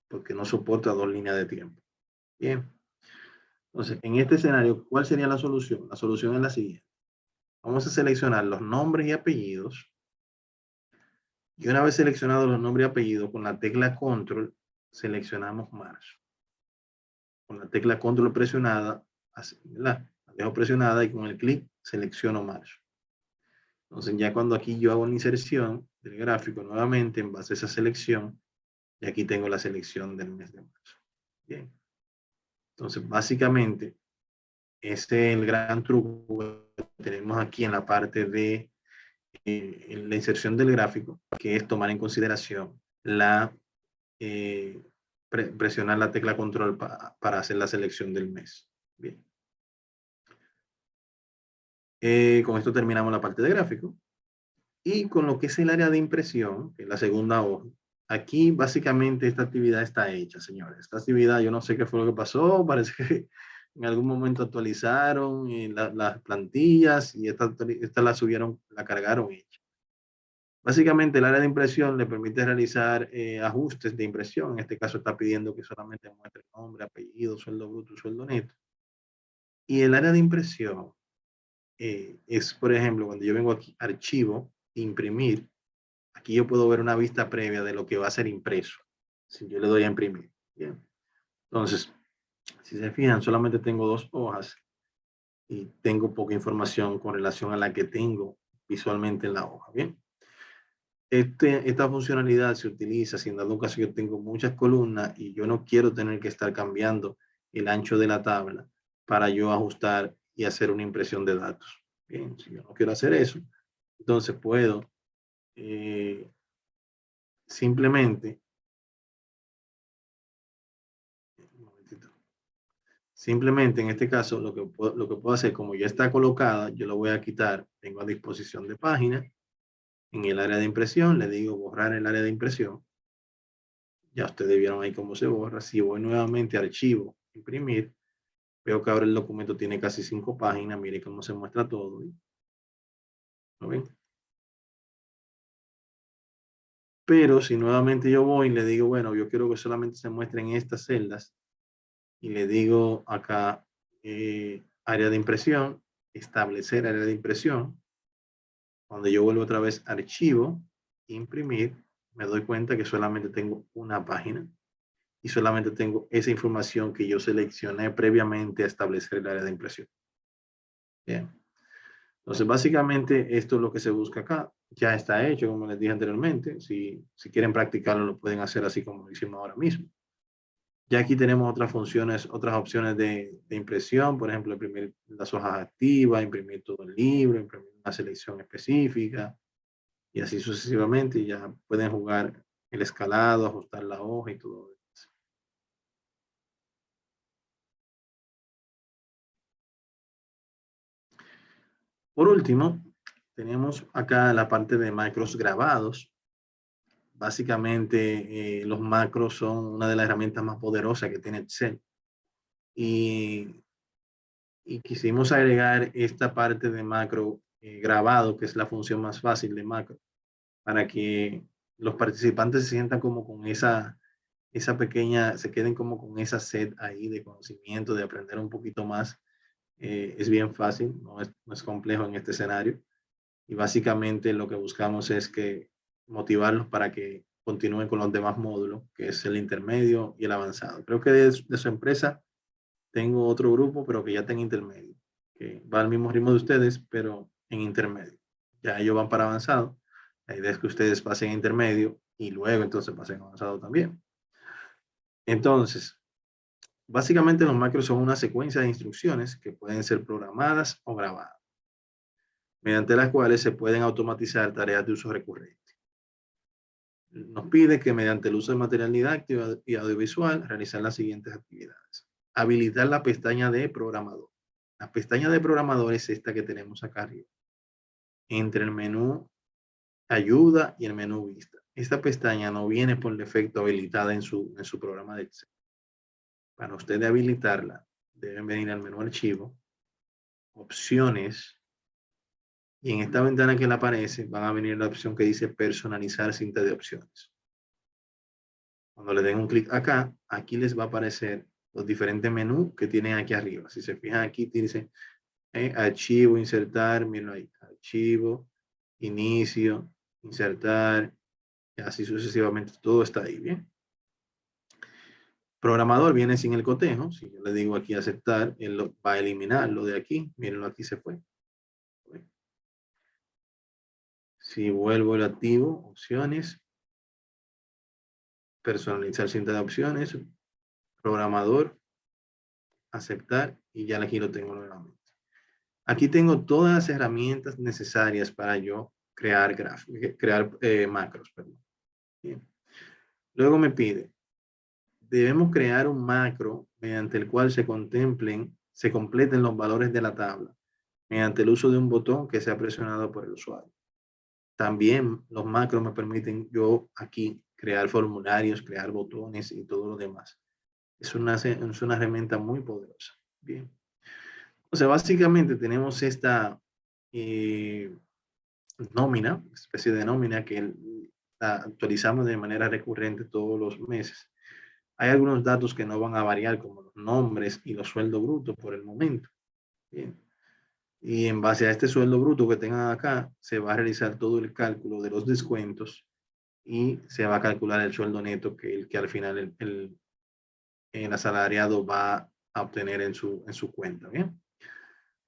porque no soporta dos líneas de tiempo. Bien. Entonces, en este escenario, ¿cuál sería la solución? La solución es la siguiente. Vamos a seleccionar los nombres y apellidos. Y una vez seleccionados los nombres y apellidos, con la tecla control, seleccionamos marzo. Con la tecla control presionada, así, ¿verdad? La dejo presionada y con el clic selecciono marzo. Entonces, ya cuando aquí yo hago la inserción del gráfico nuevamente en base a esa selección, y aquí tengo la selección del mes de marzo. Bien. Entonces, básicamente, ese es el gran truco que tenemos aquí en la parte de la inserción del gráfico, que es tomar en consideración presionar la tecla control para hacer la selección del mes. Bien. Con esto terminamos la parte de gráfico. Y con lo que es el área de impresión, que es la segunda hoja, aquí básicamente esta actividad está hecha, señores. Esta actividad, yo no sé qué fue lo que pasó, parece que en algún momento actualizaron las plantillas y esta la subieron, la cargaron hecha. Básicamente el área de impresión le permite realizar ajustes de impresión. En este caso está pidiendo que solamente muestre nombre, apellido, sueldo bruto, sueldo neto. Y el área de impresión es, por ejemplo, cuando yo vengo aquí, archivo, imprimir, aquí yo puedo ver una vista previa de lo que va a ser impreso. Si yo le doy a imprimir. Bien. Entonces, si se fijan, solamente tengo dos hojas y tengo poca información con relación a la que tengo visualmente en la hoja. Bien. Esta funcionalidad se utiliza si en dado caso yo tengo muchas columnas y yo no quiero tener que estar cambiando el ancho de la tabla para yo ajustar y hacer una impresión de datos. Bien, si yo no quiero hacer eso, entonces puedo simplemente en este caso lo que puedo hacer, como ya está colocada, yo lo voy a quitar. Tengo a disposición de página. En el área de impresión le digo borrar el área de impresión. Ya ustedes vieron ahí cómo se borra. Si voy nuevamente a archivo, imprimir, veo que ahora el documento tiene casi 5 páginas. Mire cómo se muestra todo. ¿Lo ven? Pero si nuevamente yo voy y le digo, bueno, yo quiero que solamente se muestren estas celdas, y le digo acá área de impresión, establecer área de impresión. Cuando yo vuelvo otra vez a archivo, imprimir, me doy cuenta que solamente tengo una página y solamente tengo esa información que yo seleccioné previamente a establecer el área de impresión. Bien. Entonces, básicamente, esto es lo que se busca acá. Ya está hecho, como les dije anteriormente. Si quieren practicarlo, lo pueden hacer así como lo hicimos ahora mismo. Ya aquí tenemos otras funciones, otras opciones de impresión. Por ejemplo, imprimir las hojas activas, imprimir todo el libro, imprimir una selección específica y así sucesivamente. Y ya pueden jugar el escalado, ajustar la hoja y todo eso. Por último, tenemos acá la parte de macros grabados. Básicamente, los macros son una de las herramientas más poderosas que tiene Excel. Y quisimos agregar esta parte de macro grabado, que es la función más fácil de macro, para que los participantes se sientan como con esa pequeña, se queden como con esa sed ahí de conocimiento, de aprender un poquito más. Es bien fácil, no es complejo en este escenario. Y básicamente lo que buscamos es que motivarlos para que continúen con los demás módulos, que es el intermedio y el avanzado. Creo que de su empresa tengo otro grupo, pero que ya está en intermedio, que va al mismo ritmo de ustedes, pero en intermedio. Ya ellos van para avanzado. La idea es que ustedes pasen a intermedio y luego entonces pasen a avanzado también. Entonces, básicamente los macros son una secuencia de instrucciones que pueden ser programadas o grabadas, mediante las cuales se pueden automatizar tareas de uso recurrente. Nos pide que mediante el uso de material didáctico y audiovisual realizar las siguientes actividades. Habilitar la pestaña de programador. La pestaña de programador es esta que tenemos acá arriba. entre el menú ayuda y el menú vista. Esta pestaña no viene por defecto habilitada en su programa de Excel. Para usted habilitarla, deben venir al menú archivo, opciones, y en esta ventana que le aparece van a venir la opción que dice personalizar cinta de opciones. Cuando le den un clic acá, aquí les va a aparecer los diferentes menús que tienen aquí arriba. Si se fijan aquí, dice archivo, insertar, miren ahí, archivo, inicio, insertar, y así sucesivamente, todo está ahí, ¿bien? Programador viene sin el cotejo. Si yo le digo aquí aceptar, él va a eliminarlo de aquí. Mírenlo, aquí se fue. Si vuelvo el activo, opciones, personalizar cinta de opciones, programador, aceptar, y ya aquí lo tengo nuevamente. Aquí tengo todas las herramientas necesarias para yo crear macros. Perdón. Bien. Luego me pide, debemos crear un macro mediante el cual se completen los valores de la tabla mediante el uso de un botón que sea presionado por el usuario. También los macros me permiten yo aquí crear formularios, crear botones y todo lo demás. Es una herramienta muy poderosa. Bien. O sea, básicamente tenemos esta nómina, especie de nómina que la actualizamos de manera recurrente todos los meses. Hay algunos datos que no van a variar, como los nombres y los sueldos brutos por el momento. Bien. Y en base a este sueldo bruto que tengan acá, se va a realizar todo el cálculo de los descuentos y se va a calcular el sueldo neto que al final el asalariado va a obtener en su cuenta. ¿Bien?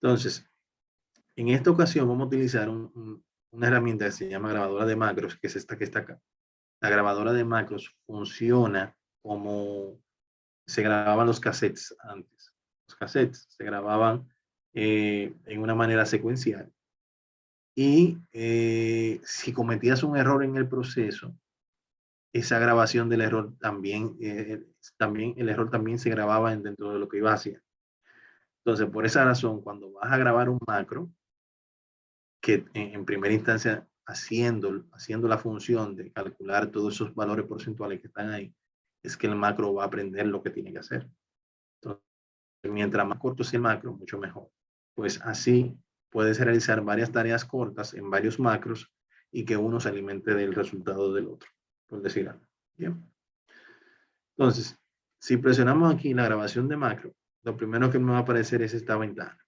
Entonces, en esta ocasión vamos a utilizar una herramienta que se llama grabadora de macros, que es esta que está acá. La grabadora de macros funciona como se grababan los cassettes antes. Los cassettes se grababan en una manera secuencial. Y si cometías un error en el proceso, esa grabación del error también el error también se grababa dentro de lo que ibas a hacer. Entonces, por esa razón, cuando vas a grabar un macro, que en primera instancia haciendo la función de calcular todos esos valores porcentuales que están ahí, es que el macro va a aprender lo que tiene que hacer. Entonces, mientras más corto sea el macro, mucho mejor. Pues así puedes realizar varias tareas cortas en varios macros y que uno se alimente del resultado del otro, por decir algo. Bien. Entonces, si presionamos aquí la grabación de macro, lo primero que me va a aparecer es esta ventana.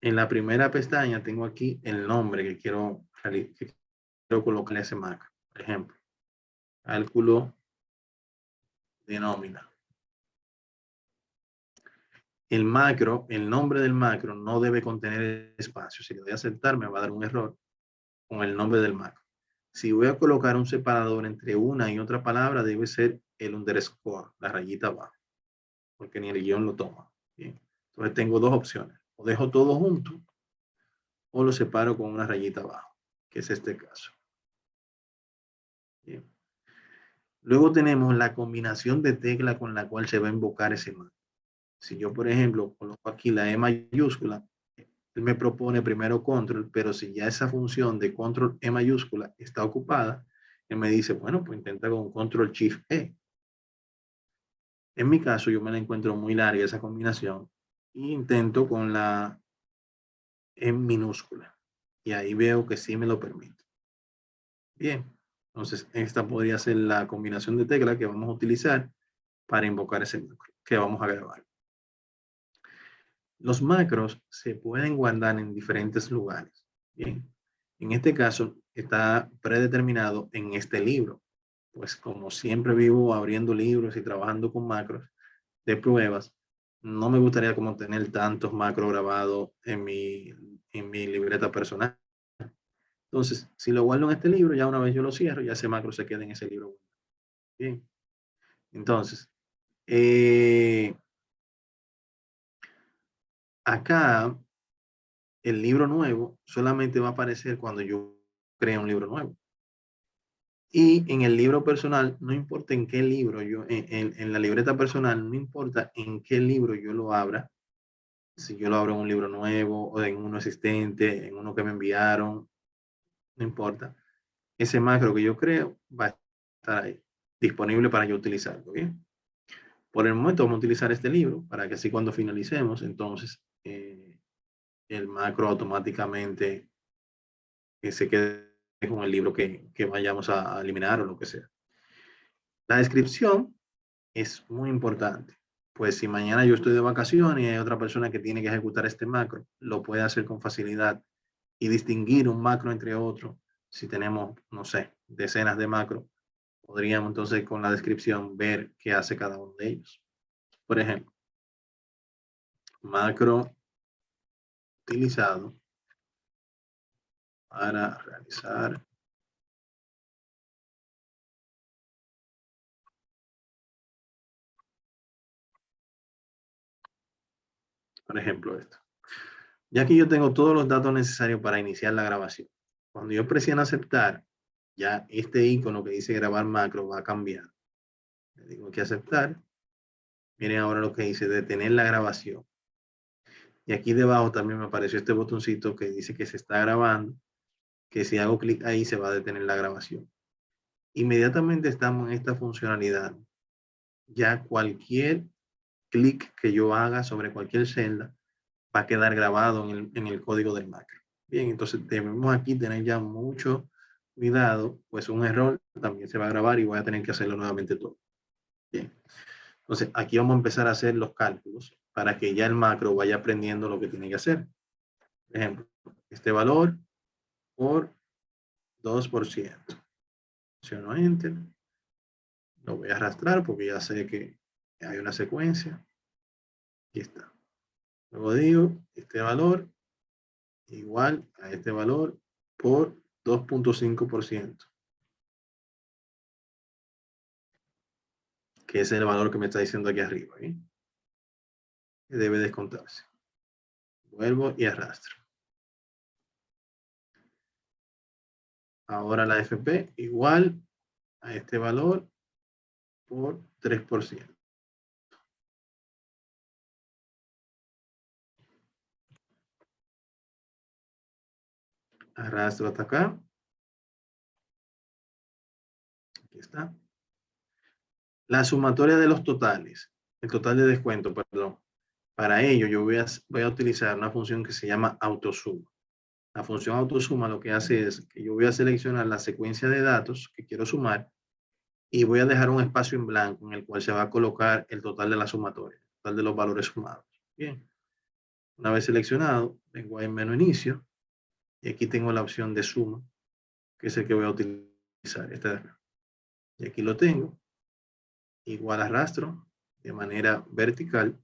En la primera pestaña tengo aquí el nombre que quiero colocar en ese macro. Por ejemplo, cálculo de nómina. El macro, el nombre del macro no debe contener espacio. Si le doy a aceptar, me va a dar un error con el nombre del macro. Si voy a colocar un separador entre una y otra palabra, debe ser el underscore, la rayita abajo, porque ni el guión lo toma. Bien. Entonces tengo dos opciones. O dejo todo junto o lo separo con una rayita abajo, que es este caso. Bien. Luego tenemos la combinación de tecla con la cual se va a invocar ese macro. Si yo, por ejemplo, coloco aquí la E mayúscula, él me propone primero control, pero si ya esa función de control E mayúscula está ocupada, él me dice, bueno, pues intenta con control shift E. En mi caso, yo me la encuentro muy larga esa combinación y intento con la E minúscula. Y ahí veo que sí me lo permite. Bien, entonces esta podría ser la combinación de teclas que vamos a utilizar para invocar ese macro que vamos a grabar. Los macros se pueden guardar en diferentes lugares. Bien, en este caso está predeterminado en este libro. Pues como siempre vivo abriendo libros y trabajando con macros de pruebas, no me gustaría como tener tantos macros grabados en mi libreta personal. Entonces, si lo guardo en este libro, ya una vez yo lo cierro, ya ese macro se queda en ese libro. Bien. Entonces, acá el libro nuevo solamente va a aparecer cuando yo cree un libro nuevo. Y en el libro personal, no importa en qué libro en la libreta personal, no importa en qué libro yo lo abra, si yo lo abro en un libro nuevo o en uno existente, en uno que me enviaron, no importa. Ese macro que yo creo va a estar ahí, disponible para yo utilizarlo. ¿Bien? Por el momento vamos a utilizar este libro para que así cuando finalicemos, entonces el macro automáticamente se quede con el libro que vayamos a eliminar o lo que sea. La descripción es muy importante. Pues si mañana yo estoy de vacaciones y hay otra persona que tiene que ejecutar este macro, lo puede hacer con facilidad y distinguir un macro entre otro. Si tenemos, no sé, decenas de macros, podríamos entonces con la descripción ver qué hace cada uno de ellos. Por ejemplo, macro utilizado para realizar por ejemplo esto. Ya que yo tengo todos los datos necesarios para iniciar la grabación. Cuando yo presiono aceptar, ya este icono que dice grabar macro va a cambiar. Le digo que aceptar. Miren ahora lo que dice detener la grabación. Y aquí debajo también me apareció este botoncito que dice que se está grabando, que si hago clic ahí se va a detener la grabación. Inmediatamente estamos en esta funcionalidad. Ya cualquier clic que yo haga sobre cualquier celda va a quedar grabado en el código del macro. Bien, entonces debemos aquí tener ya mucho cuidado, pues un error también se va a grabar y voy a tener que hacerlo nuevamente todo. Bien, entonces aquí vamos a empezar a hacer los cálculos para que ya el macro vaya aprendiendo lo que tiene que hacer. Por ejemplo, este valor por 2%. Presiono Enter. Lo voy a arrastrar porque ya sé que hay una secuencia. Aquí está. Luego digo, este valor igual a este valor por 2.5%, que es el valor que me está diciendo aquí arriba, ¿eh? Que debe descontarse. Vuelvo y arrastro. Ahora la FP igual a este valor por 3%. Arrastro hasta acá. Aquí está. La sumatoria de los totales, el total de descuento, perdón. Para ello yo voy a utilizar una función que se llama autosuma. La función autosuma lo que hace es que yo voy a seleccionar la secuencia de datos que quiero sumar y voy a dejar un espacio en blanco en el cual se va a colocar el total de la sumatoria, el total de los valores sumados. Bien, una vez seleccionado, vengo en menú inicio y aquí tengo la opción de suma, que es el que voy a utilizar, este de acá. Y aquí lo tengo, igual arrastro de manera vertical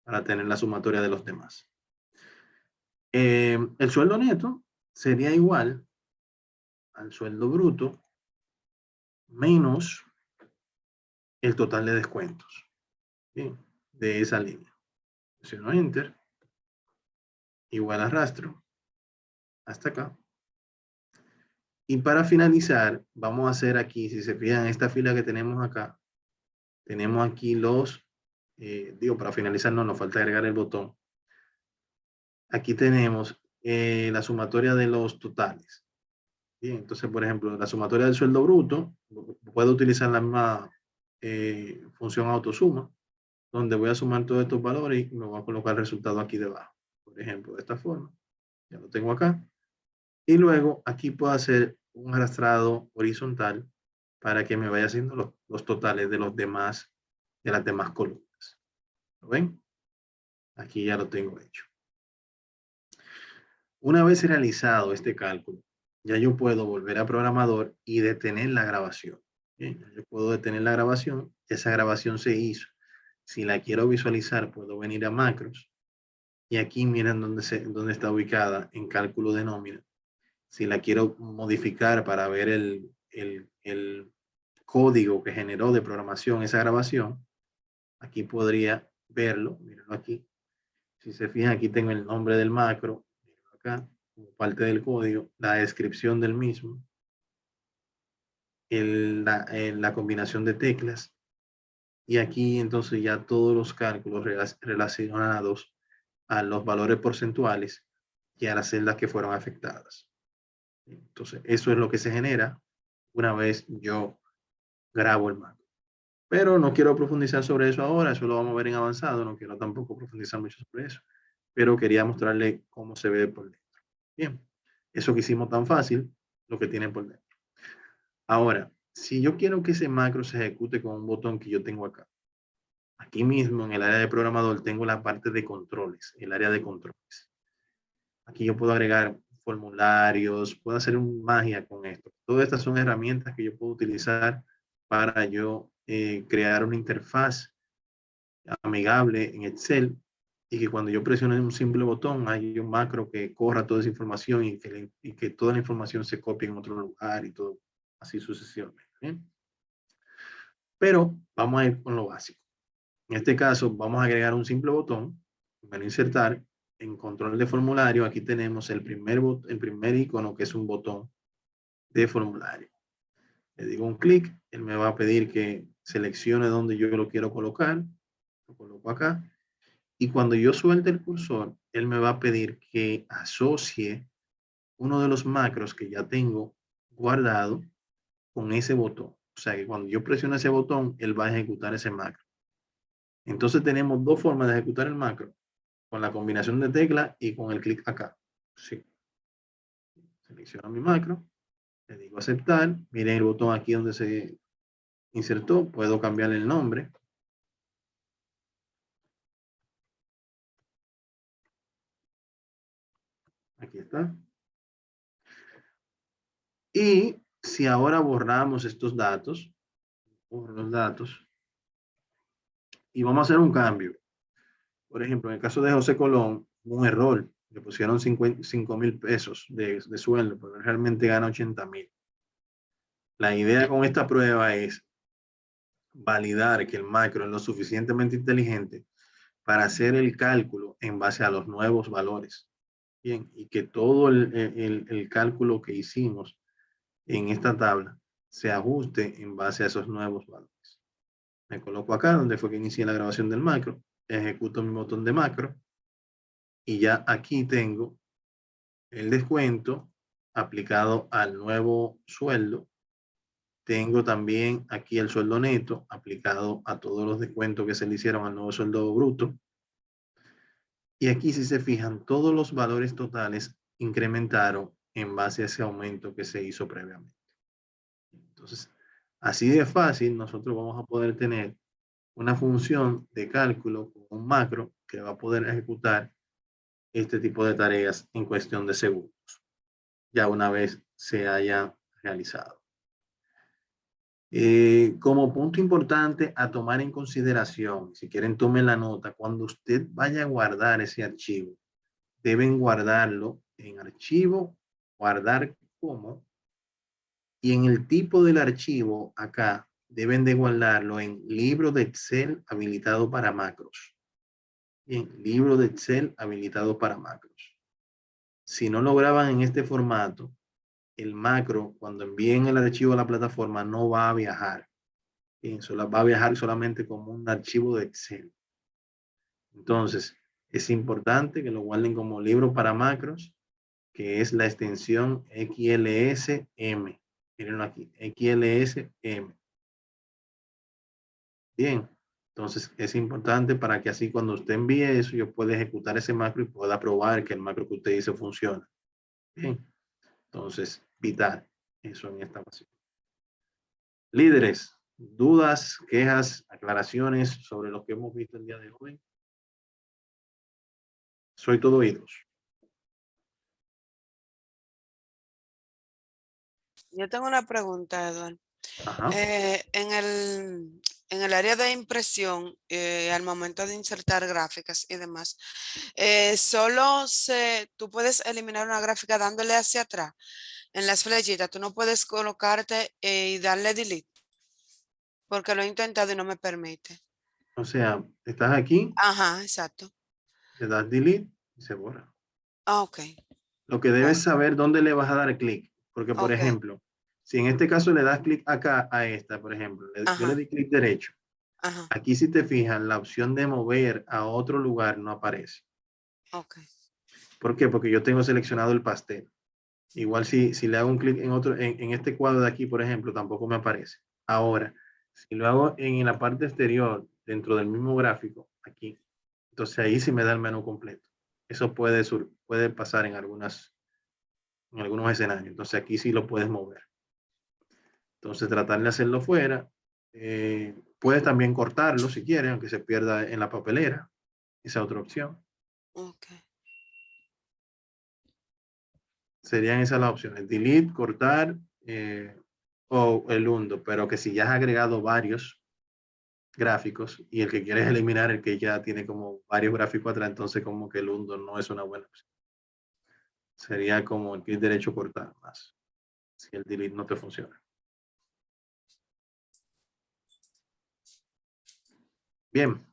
para tener la sumatoria de los demás. El sueldo neto sería igual al sueldo bruto menos el total de descuentos. Bien, de esa línea. Presiono Enter, igual arrastro hasta acá. Y para finalizar, vamos a hacer aquí, si se fijan, esta fila que tenemos acá, tenemos aquí los, para finalizar no, nos falta agregar el botón. Aquí tenemos la sumatoria de los totales. Bien, entonces, por ejemplo, la sumatoria del sueldo bruto, puedo utilizar la misma función autosuma, donde voy a sumar todos estos valores y me voy a colocar el resultado aquí debajo. Por ejemplo, de esta forma. Ya lo tengo acá. Y luego aquí puedo hacer un arrastrado horizontal para que me vaya haciendo los totales de de las demás columnas. ¿Lo ven? Aquí ya lo tengo hecho. Una vez realizado este cálculo, ya yo puedo volver a programador y detener la grabación. Bien, yo puedo detener la grabación. Esa grabación se hizo. Si la quiero visualizar, puedo venir a macros. Y aquí miren dónde está ubicada en cálculo de nómina. Si la quiero modificar para ver el código que generó de programación esa grabación, aquí podría verlo, mírenlo aquí. Si se fijan, aquí tengo el nombre del macro, acá, como parte del código, la descripción del mismo, la combinación de teclas, y aquí entonces ya todos los cálculos relacionados a los valores porcentuales y a las celdas que fueron afectadas. Entonces, eso es lo que se genera una vez yo grabo el macro. Pero no quiero profundizar sobre eso ahora, eso lo vamos a ver en avanzado, no quiero tampoco profundizar mucho sobre eso, pero quería mostrarle cómo se ve por dentro. Bien, eso que hicimos tan fácil, lo que tiene por dentro. Ahora, si yo quiero que ese macro se ejecute con un botón que yo tengo acá, aquí mismo en el área de programador tengo la parte de controles, el área de controles. Aquí yo puedo agregar formularios, puedo hacer magia con esto. Todas estas son herramientas que yo puedo utilizar para yo crear una interfaz amigable en Excel y que cuando yo presione un simple botón hay un macro que corra toda esa información y que toda la información se copie en otro lugar y todo así sucesivamente. ¿Bien? Pero vamos a ir con lo básico. En este caso vamos a agregar un simple botón para insertar en control de formulario. Aquí tenemos el primer icono que es un botón de formulario. Le digo un clic, él me va a pedir que seleccione donde yo lo quiero colocar. Lo coloco acá. Y cuando yo suelte el cursor, él me va a pedir que asocie uno de los macros que ya tengo guardado con ese botón. O sea que cuando yo presiono ese botón, él va a ejecutar ese macro. Entonces tenemos dos formas de ejecutar el macro, con la combinación de tecla y con el clic acá. Sí. Selecciono mi macro, le digo aceptar. Miren el botón aquí donde se insertó, puedo cambiarle el nombre. Aquí está. Y si ahora borramos estos datos, borro los datos y vamos a hacer un cambio. Por ejemplo, en el caso de José Colón, un error. Le pusieron 5,000 pesos de sueldo, pero realmente gana 80,000. La idea con esta prueba es validar que el macro es lo suficientemente inteligente para hacer el cálculo en base a los nuevos valores. Bien, y que todo el cálculo que hicimos en esta tabla se ajuste en base a esos nuevos valores. Me coloco acá donde fue que inicié la grabación del macro, ejecuto mi botón de macro y ya aquí tengo el descuento aplicado al nuevo sueldo. Tengo también aquí el sueldo neto aplicado a todos los descuentos que se le hicieron al nuevo sueldo bruto. Y aquí, si se fijan, todos los valores totales incrementaron en base a ese aumento que se hizo previamente. Entonces, así de fácil, nosotros vamos a poder tener una función de cálculo con un macro que va a poder ejecutar este tipo de tareas en cuestión de segundos, ya una vez se haya realizado. Como punto importante a tomar en consideración, si quieren tomen la nota, cuando usted vaya a guardar ese archivo, deben guardarlo en archivo, guardar como, y en el tipo del archivo acá deben de guardarlo en libro de Excel habilitado para macros. Bien, libro de Excel habilitado para macros. Si no lo graban en este formato, el macro, cuando envíen el archivo a la plataforma, no va a viajar. Bien, solo va a viajar solamente como un archivo de Excel. Entonces, es importante que lo guarden como libro para macros, que es la extensión XLSM. Mírenlo aquí, XLSM. Bien, entonces es importante para que así cuando usted envíe eso, yo pueda ejecutar ese macro y pueda probar que el macro que usted hizo funciona. Bien, entonces, vital eso en esta ocasión. Líderes, dudas, quejas, aclaraciones sobre lo que hemos visto el día de hoy. Soy todo oídos. Yo tengo una pregunta, Eduardo. Ajá. En el área de impresión, al momento de insertar gráficas y demás, tú puedes eliminar una gráfica dándole hacia atrás en las flechitas. Tú no puedes colocarte y darle delete, porque lo he intentado y no me permite. O sea, estás aquí, Ajá, exacto. le das delete y se borra. Ah, ok, Lo que debes saber dónde le vas a dar clic. Porque, por ok, ejemplo, si en este caso le das clic acá a esta, por ejemplo, yo le ajá, di clic derecho. ajá, Aquí si te fijas, la opción de mover a otro lugar no aparece. ok. ¿Por qué? Porque yo tengo seleccionado el pastel. Igual si le hago un clic en otro, en este cuadro de aquí, por ejemplo, tampoco me aparece. Ahora, si lo hago en la parte exterior, dentro del mismo gráfico, aquí, entonces ahí sí me da el menú completo. Eso puede pasar en algunos escenarios. Entonces aquí sí lo puedes mover. Entonces tratar de hacerlo fuera. Puedes también cortarlo si quieres, aunque se pierda en la papelera. Esa otra opción. Ok. Serían esas las opciones. Delete, cortar o el undo. Pero que si ya has agregado varios gráficos y el que quieres eliminar el que ya tiene como varios gráficos atrás, entonces como que el undo no es una buena opción. Sería como el clic derecho cortar más. Si el delete no te funciona. Bien.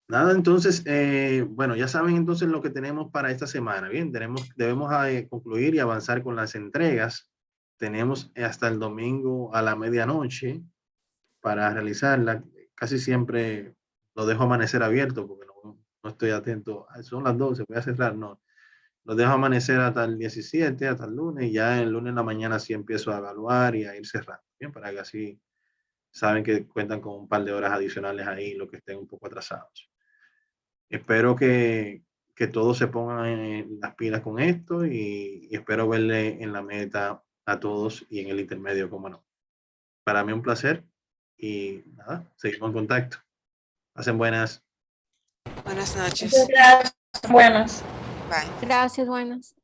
Nada, entonces, bueno, ya saben entonces lo que tenemos para esta semana. Bien, debemos concluir y avanzar con las entregas. Tenemos hasta el domingo a la medianoche para realizarla. Casi siempre lo dejo amanecer abierto porque no estoy atento. Son las 12, voy a cerrar. No, lo dejo amanecer hasta el 17, hasta el lunes. Y ya el lunes en la mañana sí empiezo a evaluar y a ir cerrando. Bien, para que así saben que cuentan con un par de horas adicionales ahí, lo que estén un poco atrasados. Espero que todos se pongan en las pilas con esto y espero verle en la meta a todos y en el intermedio, como no. Para mí un placer y nada, seguimos en contacto. Hacen buenas. Buenas Muchas noches. gracias. Buenas. Bye. Gracias, buenas.